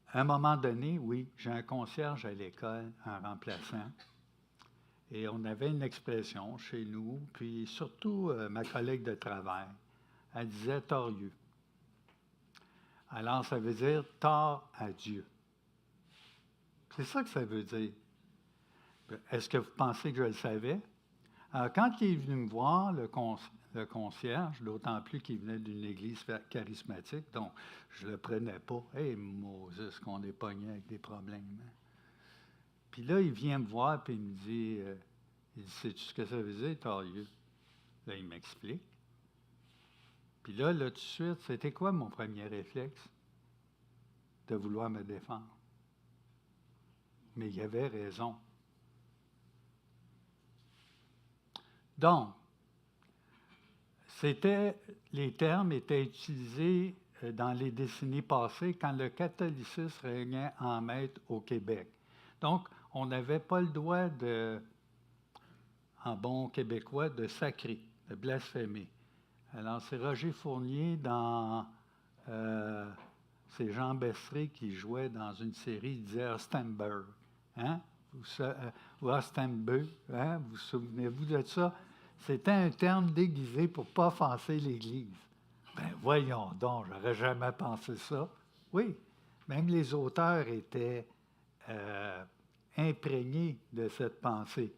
À un moment donné, oui, j'ai un concierge à l'école, un remplaçant. Et on avait une expression chez nous, puis surtout ma collègue de travail, elle disait torieux. Alors, ça veut dire tort à Dieu. C'est ça que ça veut dire. Est-ce que vous pensez que je le savais? Alors, quand il est venu me voir, le concierge, d'autant plus qu'il venait d'une église charismatique, donc je ne le prenais pas. « Hey, Moses, qu'on est pogné avec des problèmes. Hein? » Puis là, il vient me voir et il me dit, sais-tu ce que ça veut dire, torieux? Là, il m'explique. Puis là, tout de suite, c'était quoi mon premier réflexe? De vouloir me défendre. Mais il avait raison. Donc, les termes étaient utilisés dans les décennies passées quand le catholicisme régnait en maître au Québec. Donc, on n'avait pas le droit en bon québécois, de sacrer, de blasphémer. Alors, c'est Roger Fournier dans c'est Jean Besseré qui jouait dans une série, il disait Ostemberg. Hein? Ou Ostemberg, hein? Vous souvenez-vous de ça? C'était un terme déguisé pour ne pas offenser l'Église. Ben voyons donc, j'aurais jamais pensé ça. Oui, même les auteurs étaient imprégnés de cette pensée.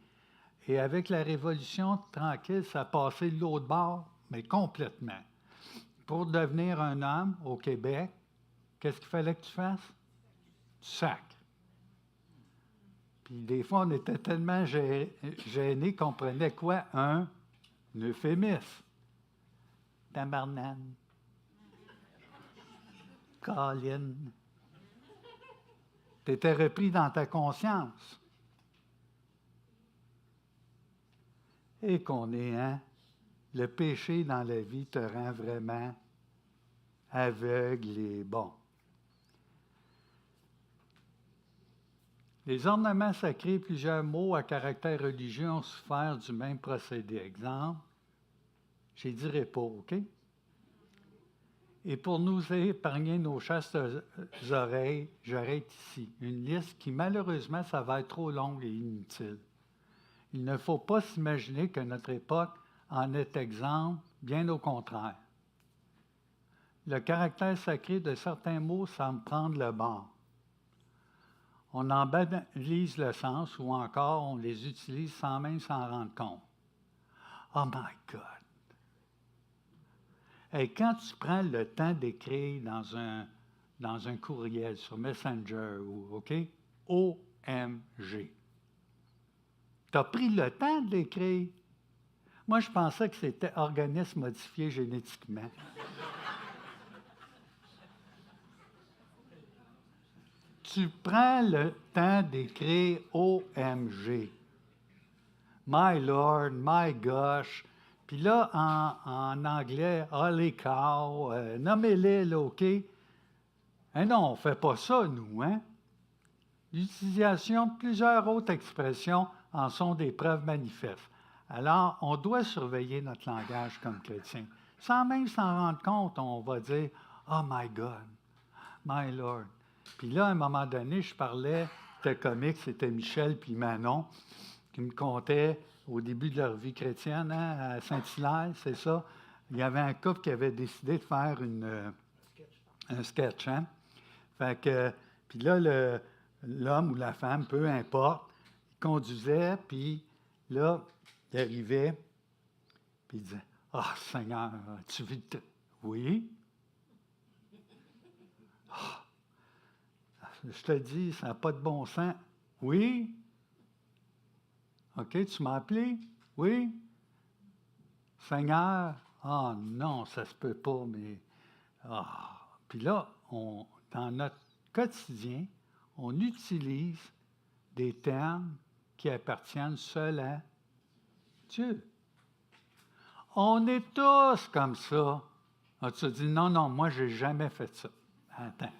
Et avec la Révolution tranquille, ça a passé de l'autre bord, mais complètement. Pour devenir un homme au Québec, qu'est-ce qu'il fallait que tu fasses? Tu sacres. Puis des fois, on était tellement gênés qu'on prenait quoi? Un euphémisme. Tabarnane. Colin. Tu étais repris dans ta conscience. Et qu'on est, hein? Le péché dans la vie te rend vraiment aveugle et bon. Les ornements sacrés, plusieurs mots à caractère religieux ont souffert du même procédé. Exemple, je ne dirai pas, OK? Et pour nous épargner nos chastes oreilles, j'arrête ici. Une liste qui, malheureusement, ça va être trop longue et inutile. Il ne faut pas s'imaginer que notre époque en est exemple, bien au contraire. Le caractère sacré de certains mots semble prendre le bord. On en banalise le sens ou encore on les utilise sans même s'en rendre compte. Oh my God! Et quand tu prends le temps d'écrire dans un courriel sur Messenger ou OK, OMG. Tu as pris le temps de l'écrire. Moi, je pensais que c'était organisme modifié génétiquement. Tu prends le temps d'écrire OMG. My Lord, my gosh. Puis là, en anglais, holy cow, nommez-les, là, OK? Hein, non, on ne fait pas ça, nous, hein? L'utilisation de plusieurs autres expressions en sont des preuves manifestes. Alors, on doit surveiller notre langage comme chrétien. Sans même s'en rendre compte, on va dire « Oh my God, my Lord ». Puis là, à un moment donné, je parlais, c'était comique, c'était Michel puis Manon, qui me contaient au début de leur vie chrétienne, hein, à Saint-Hilaire, c'est ça. Il y avait un couple qui avait décidé de faire un sketch. Hein? Fait que, puis là, l'homme ou la femme, peu importe, il conduisait, puis là, il arrivait, puis il disait « Ah, Seigneur, tu vis le Oui. Je te dis, ça n'a pas de bon sens. Oui. OK, tu m'as appelé? Oui. Seigneur, ah non, ça se peut pas, mais. Ah. Puis là, dans notre quotidien, on utilise des termes qui appartiennent seuls à Dieu. On est tous comme ça. Ah, tu te dis, non, non, moi, je n'ai jamais fait ça. Attends.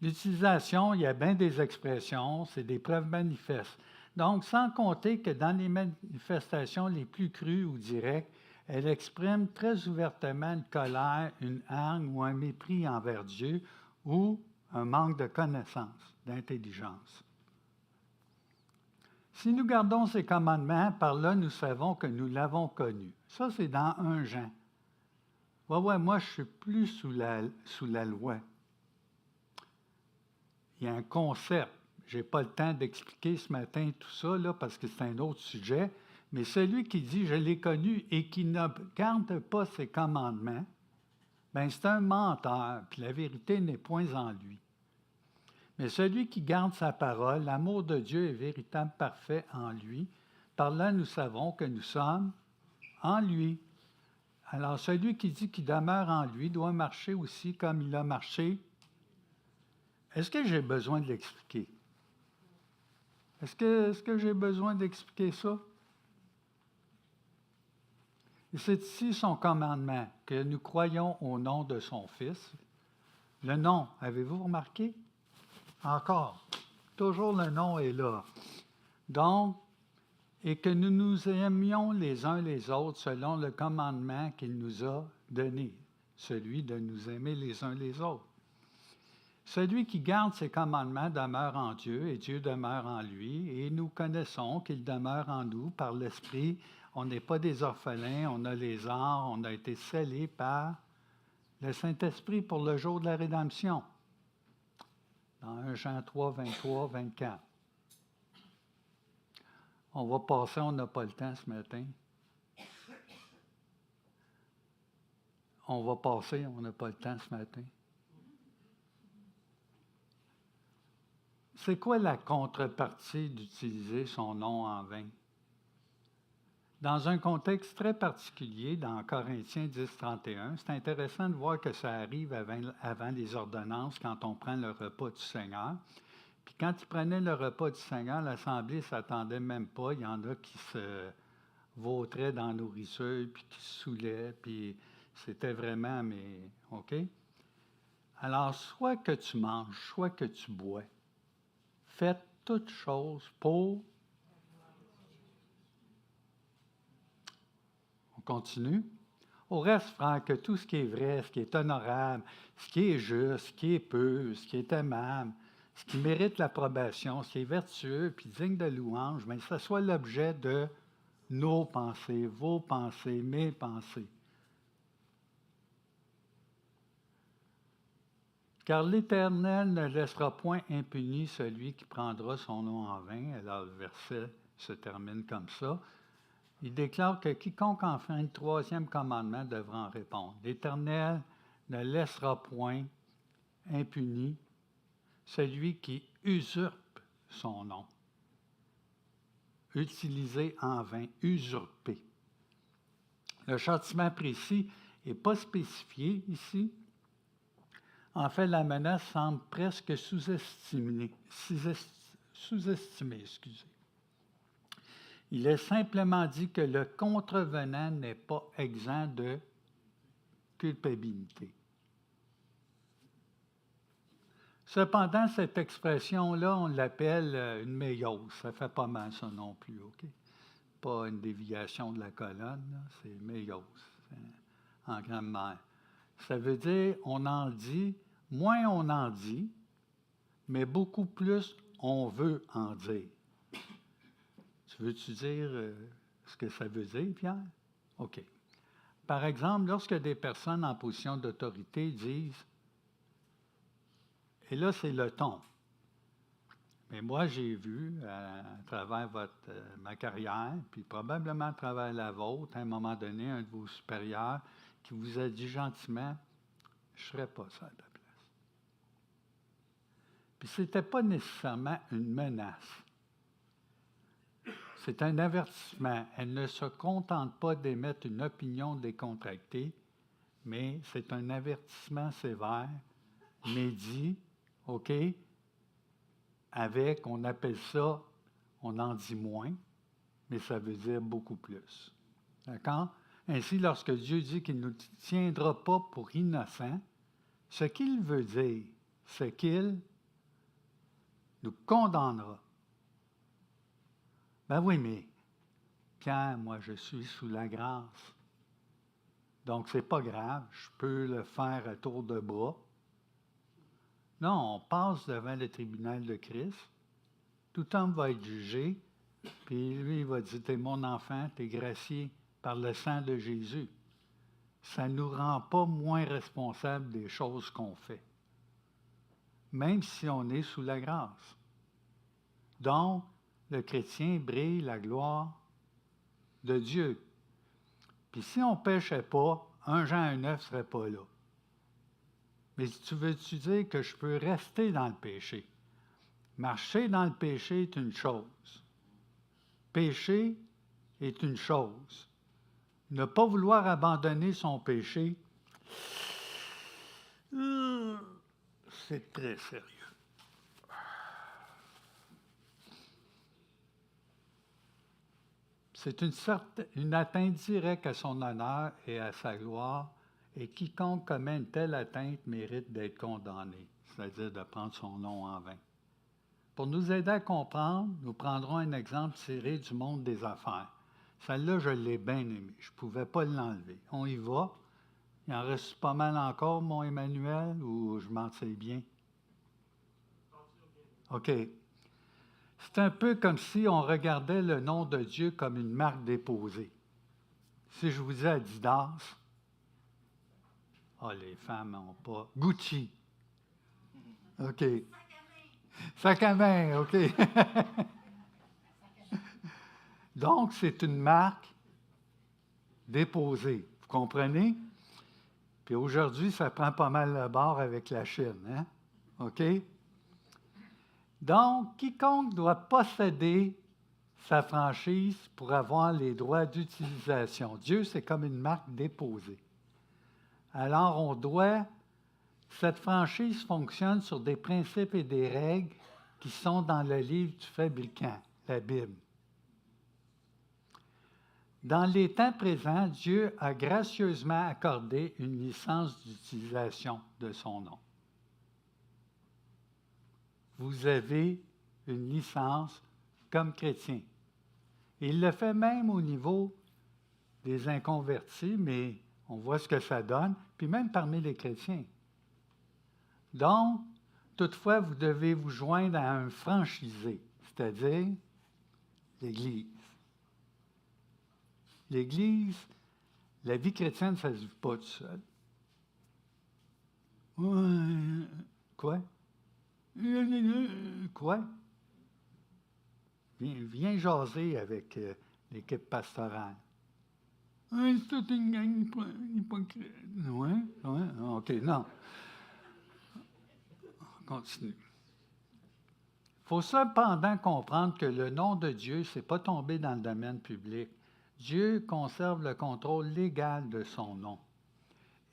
L'utilisation, il y a bien des expressions, c'est des preuves manifestes. Donc, sans compter que dans les manifestations les plus crues ou directes, elle exprime très ouvertement une colère, une haine ou un mépris envers Dieu ou un manque de connaissance, d'intelligence. Si nous gardons ces commandements, par là, nous savons que nous l'avons connu. Ça, c'est dans 1 Jean. Ouais, moi, je suis plus sous la loi. Il y a un concept. Je n'ai pas le temps d'expliquer ce matin tout ça, là, parce que c'est un autre sujet. Mais celui qui dit « je l'ai connu » et qui ne garde pas ses commandements, bien, c'est un menteur, puis la vérité n'est point en lui. Mais celui qui garde sa parole, l'amour de Dieu est véritable, parfait en lui. Par là, nous savons que nous sommes en lui. Alors, celui qui dit qu'il demeure en lui doit marcher aussi comme il a marché. Est-ce que j'ai besoin de l'expliquer? Est-ce que j'ai besoin d'expliquer ça? Et c'est ici son commandement, que nous croyons au nom de son Fils. Le nom, avez-vous remarqué? Encore, toujours le nom est là. Donc, et que nous nous aimions les uns les autres selon le commandement qu'il nous a donné, celui de nous aimer les uns les autres. Celui qui garde ses commandements demeure en Dieu et Dieu demeure en lui, et nous connaissons qu'il demeure en nous par l'Esprit. On n'est pas des orphelins, on a les arts, on a été scellés par le Saint-Esprit pour le jour de la rédemption. Dans 1 Jean 3, 23, 24. On va passer, on n'a pas le temps ce matin. On va passer, on n'a pas le temps ce matin. C'est quoi la contrepartie d'utiliser son nom en vain? Dans un contexte très particulier, dans Corinthiens 10, 31, c'est intéressant de voir que ça arrive avant les ordonnances, quand on prend le repas du Seigneur. Puis quand ils prenaient le repas du Seigneur, l'Assemblée ne s'attendait même pas. Il y en a qui se vautraient dans la nourriture, puis qui se saoulaient, puis c'était vraiment, mais OK? Alors, soit que tu manges, soit que tu bois, faites toutes choses pour... On continue. Au reste, frère, que tout ce qui est vrai, ce qui est honorable, ce qui est juste, ce qui est pur, ce qui est aimable, ce qui mérite l'approbation, ce qui est vertueux, puis digne de louange, mais que ce soit l'objet de nos pensées, vos pensées, mes pensées. Car l'Éternel ne laissera point impuni celui qui prendra son nom en vain. Alors, le verset se termine comme ça. Il déclare que quiconque enfreint le troisième commandement devra en répondre. L'Éternel ne laissera point impuni celui qui usurpe son nom. Utilisé en vain, usurpé. Le châtiment précis n'est pas spécifié ici. En fait, la menace semble presque sous-estimée. Il est simplement dit que le contrevenant n'est pas exempt de culpabilité. Cependant, cette expression-là, on l'appelle une méiose. Ça fait pas mal ça non plus, OK? Pas une déviation de la colonne, là, c'est méiose en grammaire. Ça veut dire, on en dit, moins on en dit, mais beaucoup plus on veut en dire. Tu veux-tu dire ce que ça veut dire, Pierre? OK. Par exemple, lorsque des personnes en position d'autorité disent, et là, c'est le ton. Mais moi, j'ai vu, à travers ma carrière, puis probablement à travers la vôtre, à un moment donné, un de vos supérieurs qui vous a dit gentiment, « Je ne serais pas ça à ta place. » Puis ce n'était pas nécessairement une menace. C'est un avertissement. Elle ne se contente pas d'émettre une opinion décontractée, mais c'est un avertissement sévère, mais dit, OK, avec, on appelle ça, on en dit moins, mais ça veut dire beaucoup plus. D'accord? Ainsi, lorsque Dieu dit qu'il ne nous tiendra pas pour innocents, ce qu'il veut dire, c'est qu'il nous condamnera. Ben oui, mais Pierre, moi, je suis sous la grâce. Donc, c'est pas grave, je peux le faire à tour de bras. Non, on passe devant le tribunal de Christ. Tout homme va être jugé, puis lui, il va dire, t'es mon enfant, t'es gracié par le sang de Jésus. Ça ne nous rend pas moins responsables des choses qu'on fait, même si on est sous la grâce. Donc, le chrétien brille la gloire de Dieu. Puis si on ne péchait pas, 1 Jean 1,9 ne serait pas là. Mais tu veux-tu dire que je peux rester dans le péché? Marcher dans le péché est une chose. Pécher, est une chose. Ne pas vouloir abandonner son péché, c'est très sérieux. C'est une atteinte directe à son honneur et à sa gloire, et quiconque commet une telle atteinte mérite d'être condamné, c'est-à-dire de prendre son nom en vain. Pour nous aider à comprendre, nous prendrons un exemple tiré du monde des affaires. Celle-là, je l'ai bien aimée. Je ne pouvais pas l'enlever. On y va. Il en reste pas mal encore, mon Emmanuel, ou je m'en sais bien? OK. C'est un peu comme si on regardait le nom de Dieu comme une marque déposée. Si je vous dis Adidas, les femmes n'ont pas. Gucci. OK. Sac à main, OK. Donc, c'est une marque déposée. Vous comprenez? Puis aujourd'hui, ça prend pas mal le bord avec la Chine, hein? OK? Donc, quiconque doit posséder sa franchise pour avoir les droits d'utilisation. Dieu, c'est comme une marque déposée. Alors, cette franchise fonctionne sur des principes et des règles qui sont dans le livre du fabricant, la Bible. Dans les temps présents, Dieu a gracieusement accordé une licence d'utilisation de son nom. Vous avez une licence comme chrétien. Il le fait même au niveau des inconvertis, mais on voit ce que ça donne, puis même parmi les chrétiens. Donc, toutefois, vous devez vous joindre à un franchisé, c'est-à-dire l'Église. L'Église, la vie chrétienne, ça ne se vit pas tout seul. Quoi? Quoi? Viens jaser avec l'équipe pastorale. C'est toute une gang hypocrite. Oui, OK, non. On continue. Il faut cependant comprendre que le nom de Dieu, ce n'est pas tombé dans le domaine public. Dieu conserve le contrôle légal de son nom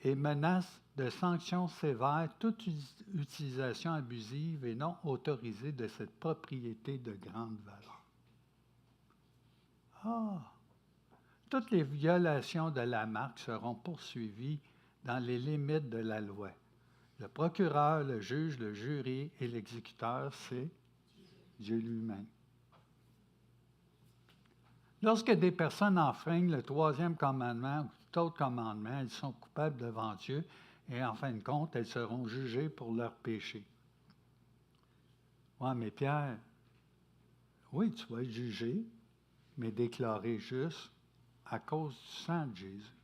et menace de sanctions sévères toute utilisation abusive et non autorisée de cette propriété de grande valeur. Toutes les violations de la marque seront poursuivies dans les limites de la loi. Le procureur, le juge, le jury et l'exécuteur, c'est Dieu lui-même. Lorsque des personnes enfreignent le troisième commandement ou tout autre commandement, elles sont coupables devant Dieu et en fin de compte, elles seront jugées pour leurs péchés. Oui, mais Pierre, oui, tu vas être jugé, mais déclaré juste à cause du sang de Jésus.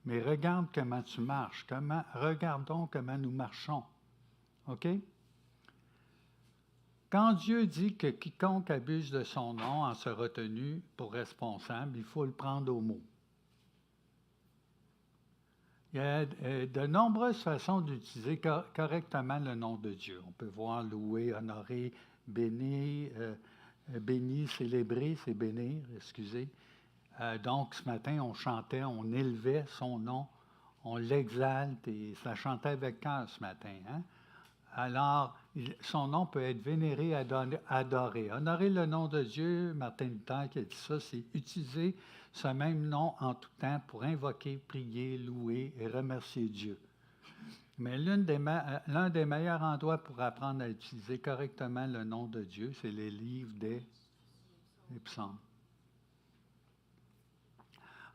Mais regarde comment tu marches, regardons comment nous marchons. OK? Quand Dieu dit que quiconque abuse de son nom en sera tenu pour responsable, il faut le prendre au mot. Il y a de nombreuses façons d'utiliser correctement le nom de Dieu. On peut voir louer, honorer, bénir, célébrer, c'est bénir, excusez. Donc, ce matin, on chantait, on élevait son nom, on l'exalte et ça chantait avec cœur ce matin. Hein? Alors, son nom peut être vénéré, adoré. Honorer le nom de Dieu, Martin Luther qui a dit ça, c'est utiliser ce même nom en tout temps pour invoquer, prier, louer et remercier Dieu. Mais l'un des meilleurs endroits pour apprendre à utiliser correctement le nom de Dieu, c'est les livres des psaumes.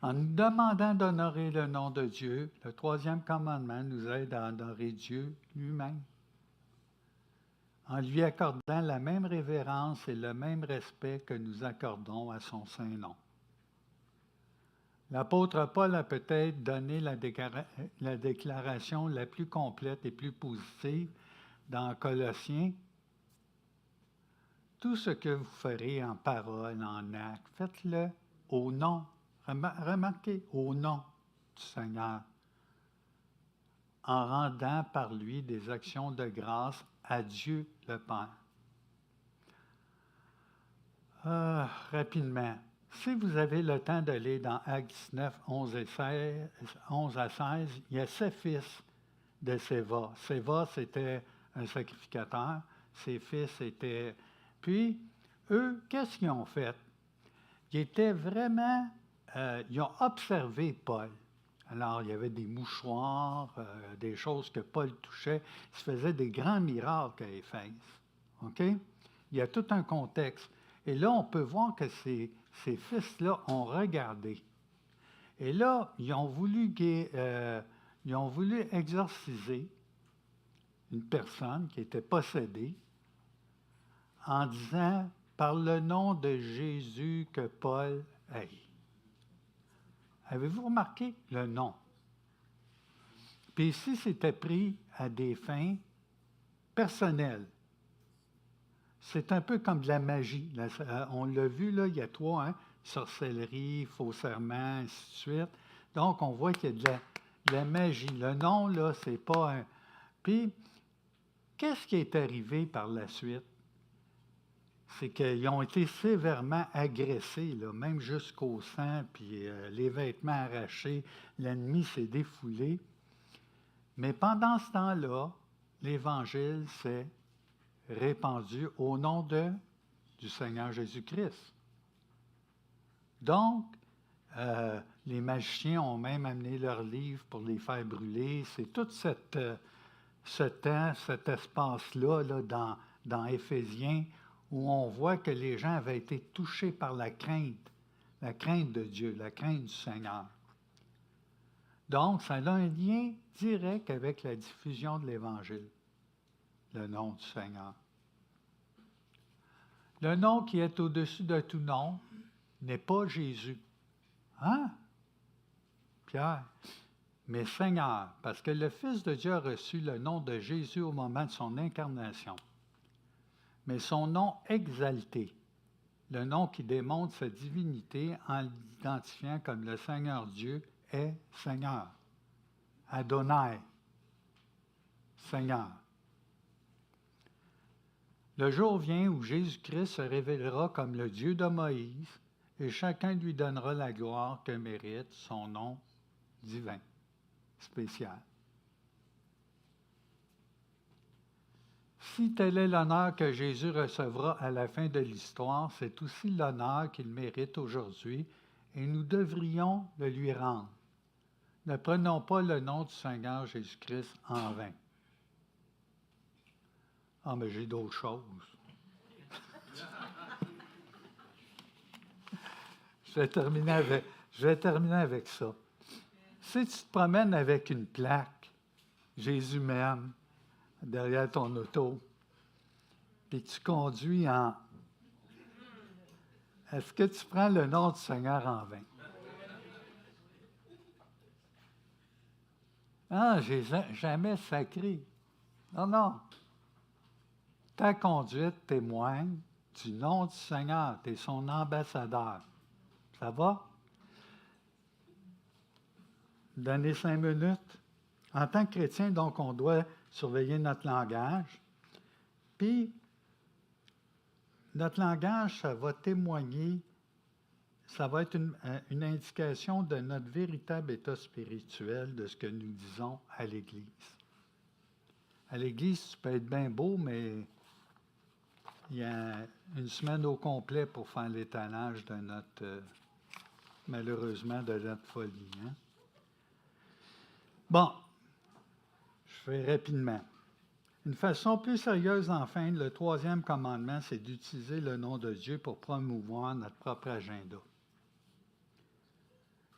En nous demandant d'honorer le nom de Dieu, le troisième commandement nous aide à honorer Dieu lui-même, en lui accordant la même révérence et le même respect que nous accordons à son saint nom. L'apôtre Paul a peut-être donné la déclaration la plus complète et plus positive dans Colossiens. Tout ce que vous ferez en parole, en acte, faites-le au nom. Remarquez, au nom du Seigneur, en rendant par lui des actions de grâce à Dieu le Père. Rapidement. Si vous avez le temps d'aller dans Actes 19, 11 à 16, il y a 7 fils de Séva. Séva, c'était un sacrificateur. Ses fils étaient... Puis, eux, qu'est-ce qu'ils ont fait? Ils étaient vraiment... ils ont observé Paul. Alors, il y avait des mouchoirs, des choses que Paul touchait. Il se faisait des grands miracles à Éphèse. OK? Il y a tout un contexte. Et là, on peut voir que ces fils-là ont regardé. Et là, ils ont voulu exorciser une personne qui était possédée en disant « par le nom de Jésus que Paul haït ». Avez-vous remarqué le nom? Puis ici, c'était pris à des fins personnelles. C'est un peu comme de la magie. On l'a vu, là, il y a 3, hein? Sorcellerie, faux serment, ainsi de suite. Donc, on voit qu'il y a de la magie. Le nom, là, c'est pas un... Puis, qu'est-ce qui est arrivé par la suite? C'est qu'ils ont été sévèrement agressés, là, même jusqu'au sang, puis les vêtements arrachés, l'ennemi s'est défoulé. Mais pendant ce temps-là, l'Évangile s'est répandu au nom du Seigneur Jésus-Christ. Donc, les magiciens ont même amené leurs livres pour les faire brûler. C'est tout ce temps, cet espace-là là, dans Éphésiens, où on voit que les gens avaient été touchés par la crainte de Dieu, la crainte du Seigneur. Donc, ça a un lien direct avec la diffusion de l'Évangile, le nom du Seigneur. Le nom qui est au-dessus de tout nom n'est pas Jésus. Hein? Pierre? Mais Seigneur, parce que le Fils de Dieu a reçu le nom de Jésus au moment de son incarnation. Mais son nom exalté, le nom qui démontre sa divinité en l'identifiant comme le Seigneur Dieu, est Seigneur. Adonai, Seigneur. Le jour vient où Jésus-Christ se révélera comme le Dieu de Moïse et chacun lui donnera la gloire que mérite son nom divin, spécial. Si tel est l'honneur que Jésus recevra à la fin de l'histoire, c'est aussi l'honneur qu'il mérite aujourd'hui et nous devrions le lui rendre. Ne prenons pas le nom du Seigneur Jésus-Christ en vain. Ah, mais j'ai d'autres choses. Je vais terminer avec ça. Si tu te promènes avec une plaque, Jésus m'aime, derrière ton auto, puis tu conduis en... Est-ce que tu prends le nom du Seigneur en vain? Ah, j'ai jamais sacré. Non. Ta conduite témoigne du nom du Seigneur. Tu es son ambassadeur. Ça va? Donner 5 minutes. En tant que chrétien, donc, on doit surveiller notre langage. Puis, notre langage, ça va témoigner, ça va être une indication de notre véritable état spirituel, de ce que nous disons à l'Église. À l'Église, tu peux être bien beau, mais il y a une semaine au complet pour faire l'étalage de notre, malheureusement, de notre folie. Hein? Bon, je fais rapidement. Une façon plus sérieuse, enfin, le 3e commandement, c'est d'utiliser le nom de Dieu pour promouvoir notre propre agenda.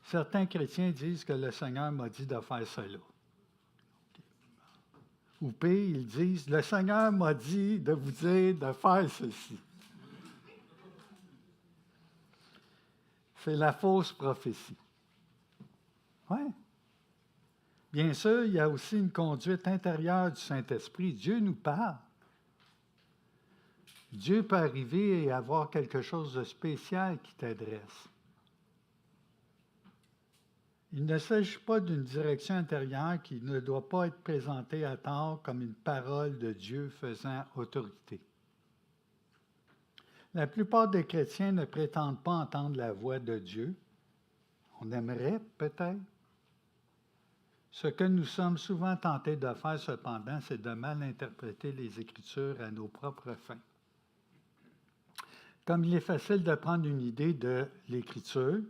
Certains chrétiens disent que le Seigneur m'a dit de faire cela. Ou pire, ils disent, le Seigneur m'a dit de vous dire de faire ceci. C'est la fausse prophétie. Oui. Bien sûr, il y a aussi une conduite intérieure du Saint-Esprit. Dieu nous parle. Dieu peut arriver et avoir quelque chose de spécial qui t'adresse. Il ne s'agit pas d'une direction intérieure qui ne doit pas être présentée à tort comme une parole de Dieu faisant autorité. La plupart des chrétiens ne prétendent pas entendre la voix de Dieu. On aimerait peut-être. Ce que nous sommes souvent tentés de faire, cependant, c'est de mal interpréter les Écritures à nos propres fins. Comme il est facile de prendre une idée de l'Écriture,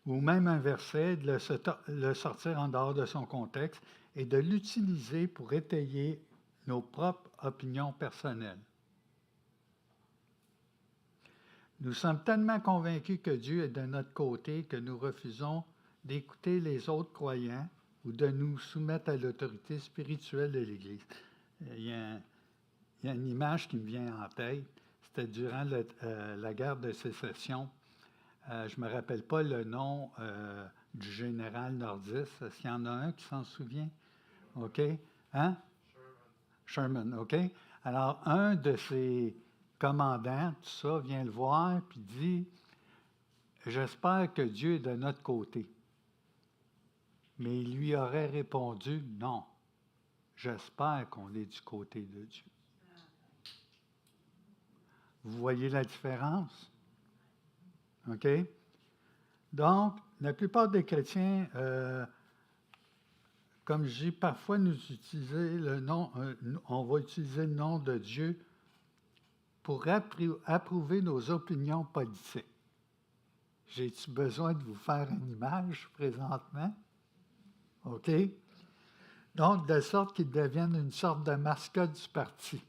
ou même un verset, de le sortir en dehors de son contexte et de l'utiliser pour étayer nos propres opinions personnelles. Nous sommes tellement convaincus que Dieu est de notre côté que nous refusons d'écouter les autres croyants ou de nous soumettre à l'autorité spirituelle de l'Église. Il y a une image qui me vient en tête. C'était durant la guerre de sécession. Je ne me rappelle pas le nom du général nordiste. Est-ce qu'il y en a un qui s'en souvient? OK. Hein? Sherman, OK. Alors, un de ses commandants, tout ça, vient le voir puis dit « J'espère que Dieu est de notre côté. » Mais il lui aurait répondu « Non, j'espère qu'on est du côté de Dieu. » Vous voyez la différence? OK? Donc, la plupart des chrétiens, comme je dis, parfois nous utiliser le nom, on va utiliser le nom de Dieu pour approuver nos opinions politiques. J'ai-tu besoin de vous faire une image présentement? OK? Donc, de sorte qu'ils deviennent une sorte de mascotte du parti.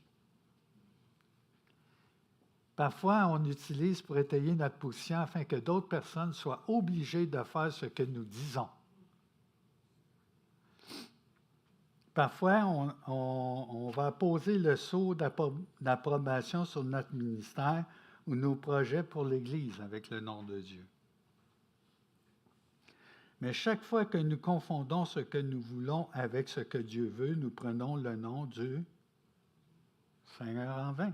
Parfois, on utilise pour étayer notre position afin que d'autres personnes soient obligées de faire ce que nous disons. Parfois, on va poser le sceau d'approbation sur notre ministère ou nos projets pour l'Église avec le nom de Dieu. Mais chaque fois que nous confondons ce que nous voulons avec ce que Dieu veut, nous prenons le nom du Seigneur en vain.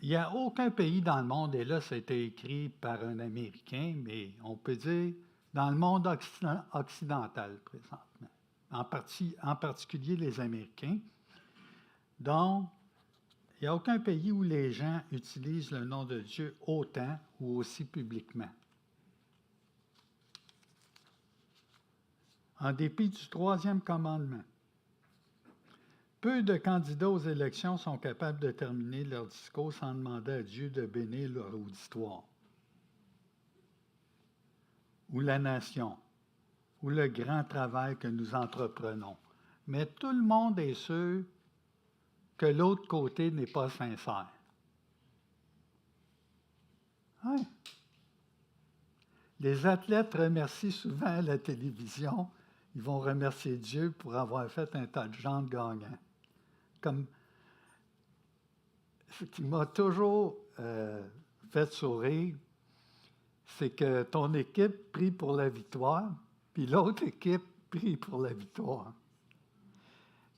Il n'y a aucun pays dans le monde, et là, ça a été écrit par un Américain, mais on peut dire dans le monde occidental présentement, en particulier les Américains. Donc, il n'y a aucun pays où les gens utilisent le nom de Dieu autant ou aussi publiquement. En dépit du troisième commandement, peu de candidats aux élections sont capables de terminer leur discours sans demander à Dieu de bénir leur auditoire, ou la nation, ou le grand travail que nous entreprenons. Mais tout le monde est sûr que l'autre côté n'est pas sincère. Oui. Les athlètes remercient souvent à la télévision, ils vont remercier Dieu pour avoir fait un tas de gens gagnants. Comme ce qui m'a toujours fait sourire, c'est que ton équipe prie pour la victoire, puis l'autre équipe prie pour la victoire.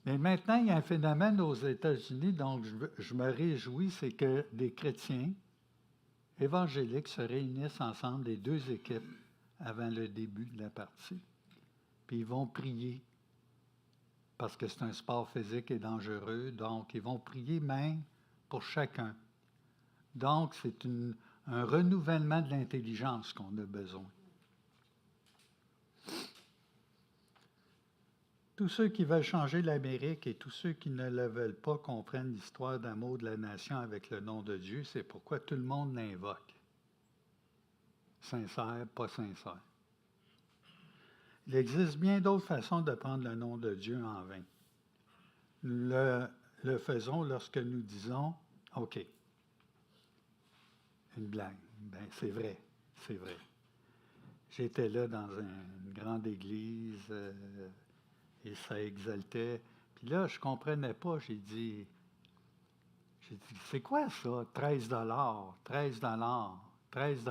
Mais maintenant, il y a un phénomène aux États-Unis, donc je me réjouis, c'est que des chrétiens évangéliques se réunissent ensemble, les deux équipes, avant le début de la partie. Puis ils vont prier, parce que c'est un sport physique et dangereux, donc ils vont prier même pour chacun. Donc, c'est un renouvellement de l'intelligence qu'on a besoin. Tous ceux qui veulent changer l'Amérique et tous ceux qui ne le veulent pas comprennent l'histoire d'amour de la nation avec le nom de Dieu. C'est pourquoi tout le monde l'invoque. Sincère, pas sincère. Il existe bien d'autres façons de prendre le nom de Dieu en vain. Nous le faisons lorsque nous disons « OK, une blague. » Bien, c'est vrai, c'est vrai. J'étais là dans une grande église et ça exaltait. Puis là, je ne comprenais pas. J'ai dit, c'est quoi ça? 13 13 13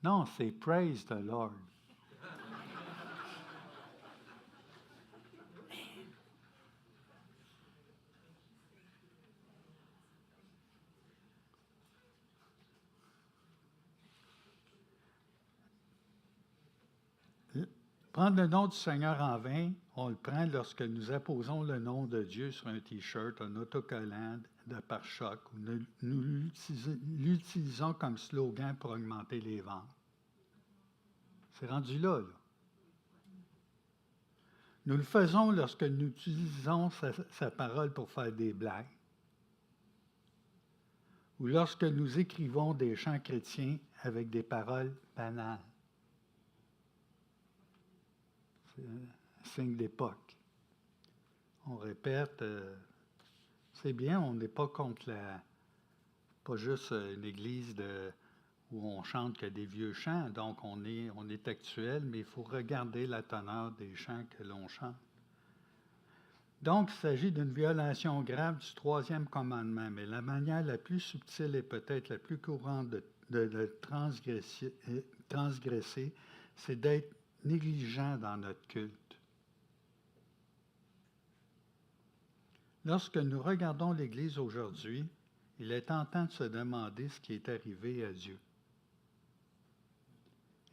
Non, c'est Praise the Lord. Prendre le nom du Seigneur en vain, on le prend lorsque nous apposons le nom de Dieu sur un T-shirt, un autocollant de pare-choc, ou nous l'utilisons comme slogan pour augmenter les ventes. C'est rendu là. Nous le faisons lorsque nous utilisons sa parole pour faire des blagues, ou lorsque nous écrivons des chants chrétiens avec des paroles banales. C'est un signe d'époque. On répète, c'est bien, on n'est pas contre pas juste une église où on chante que des vieux chants, donc on est actuel, mais il faut regarder la teneur des chants que l'on chante. Donc, il s'agit d'une violation grave du 3e commandement, mais la manière la plus subtile et peut-être la plus courante de le transgresser, c'est d'être négligent dans notre culte. Lorsque nous regardons l'Église aujourd'hui, il est tentant de se demander ce qui est arrivé à Dieu.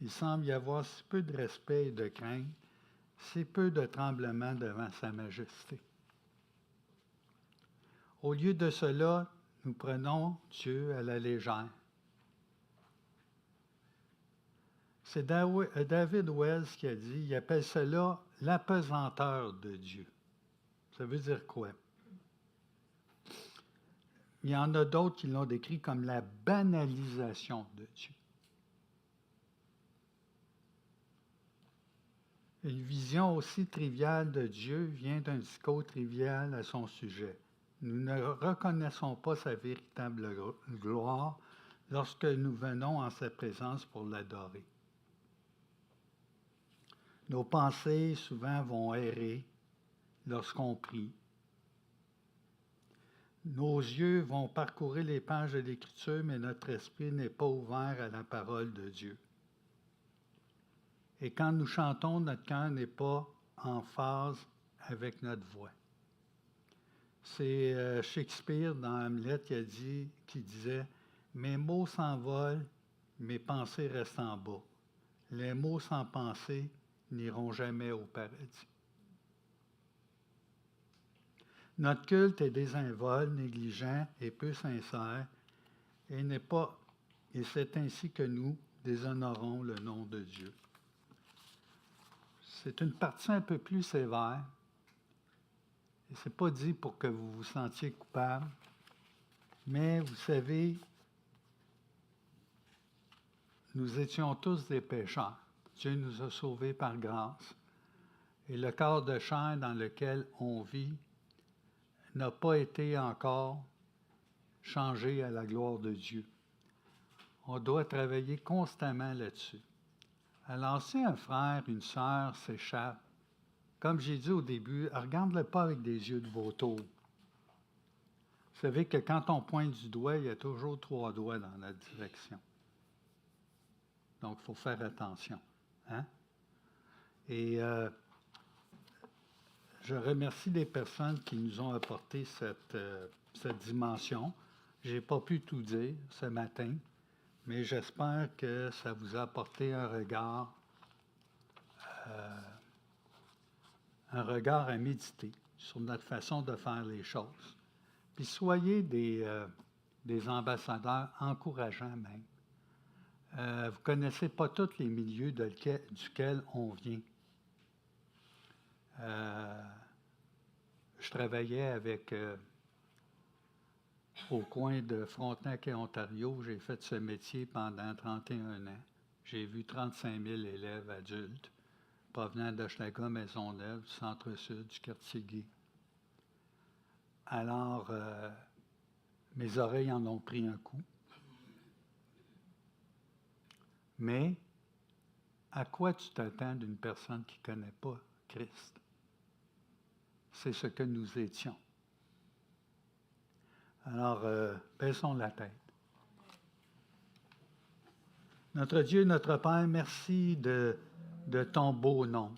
Il semble y avoir si peu de respect et de crainte, si peu de tremblement devant sa majesté. Au lieu de cela, nous prenons Dieu à la légère. C'est David Wells qui a dit, il appelle cela l'apesanteur de Dieu. Ça veut dire quoi? Il y en a d'autres qui l'ont décrit comme la banalisation de Dieu. Une vision aussi triviale de Dieu vient d'un discours trivial à son sujet. Nous ne reconnaissons pas sa véritable gloire lorsque nous venons en sa présence pour l'adorer. Nos pensées souvent vont errer lorsqu'on prie. Nos yeux vont parcourir les pages de l'Écriture, mais notre esprit n'est pas ouvert à la parole de Dieu. Et quand nous chantons, notre cœur n'est pas en phase avec notre voix. C'est Shakespeare dans Hamlet qui disait « Mes mots s'envolent, mes pensées restent en bas. Les mots sans pensée n'iront jamais au paradis. » Notre culte est désinvolte, négligent et peu sincère, et c'est ainsi que nous déshonorons le nom de Dieu. C'est une partie un peu plus sévère. Et ce n'est pas dit pour que vous vous sentiez coupable, mais vous savez, nous étions tous des pécheurs. Dieu nous a sauvés par grâce. Et le corps de chair dans lequel on vit n'a pas été encore changé à la gloire de Dieu. On doit travailler constamment là-dessus. Alors, si un frère, une sœur s'échappe, comme j'ai dit au début, regarde-le pas avec des yeux de vautour. Vous savez que quand on pointe du doigt, il y a toujours 3 doigts dans la direction. Donc, il faut faire attention. Hein? Et je remercie les personnes qui nous ont apporté cette dimension. Je n'ai pas pu tout dire ce matin, mais j'espère que ça vous a apporté un regard à méditer sur notre façon de faire les choses. Puis soyez des ambassadeurs encourageants même. Vous ne connaissez pas tous les milieux duquel on vient. Je travaillais avec, au coin de Frontenac et Ontario, j'ai fait ce métier pendant 31 ans. J'ai vu 35 000 élèves adultes provenant d'Hochelaga, Maisonneuve, du Centre-Sud, du quartier gay. Alors, mes oreilles en ont pris un coup. Mais, à quoi tu t'attends d'une personne qui ne connaît pas Christ? C'est ce que nous étions. Alors, baissons la tête. Notre Dieu, notre Père, merci de ton beau nom.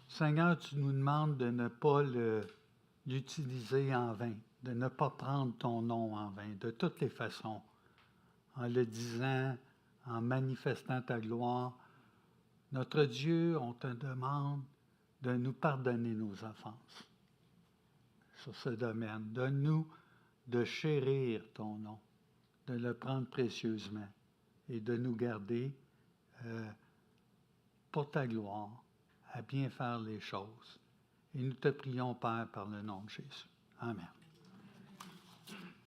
Seigneur, tu nous demandes de ne pas l'utiliser en vain, de ne pas prendre ton nom en vain, de toutes les façons, en le disant, en manifestant ta gloire. Notre Dieu, on te demande de nous pardonner nos offenses sur ce domaine. Donne-nous de chérir ton nom, de le prendre précieusement et de nous garder pour ta gloire, à bien faire les choses. Et nous te prions, Père, par le nom de Jésus. Amen.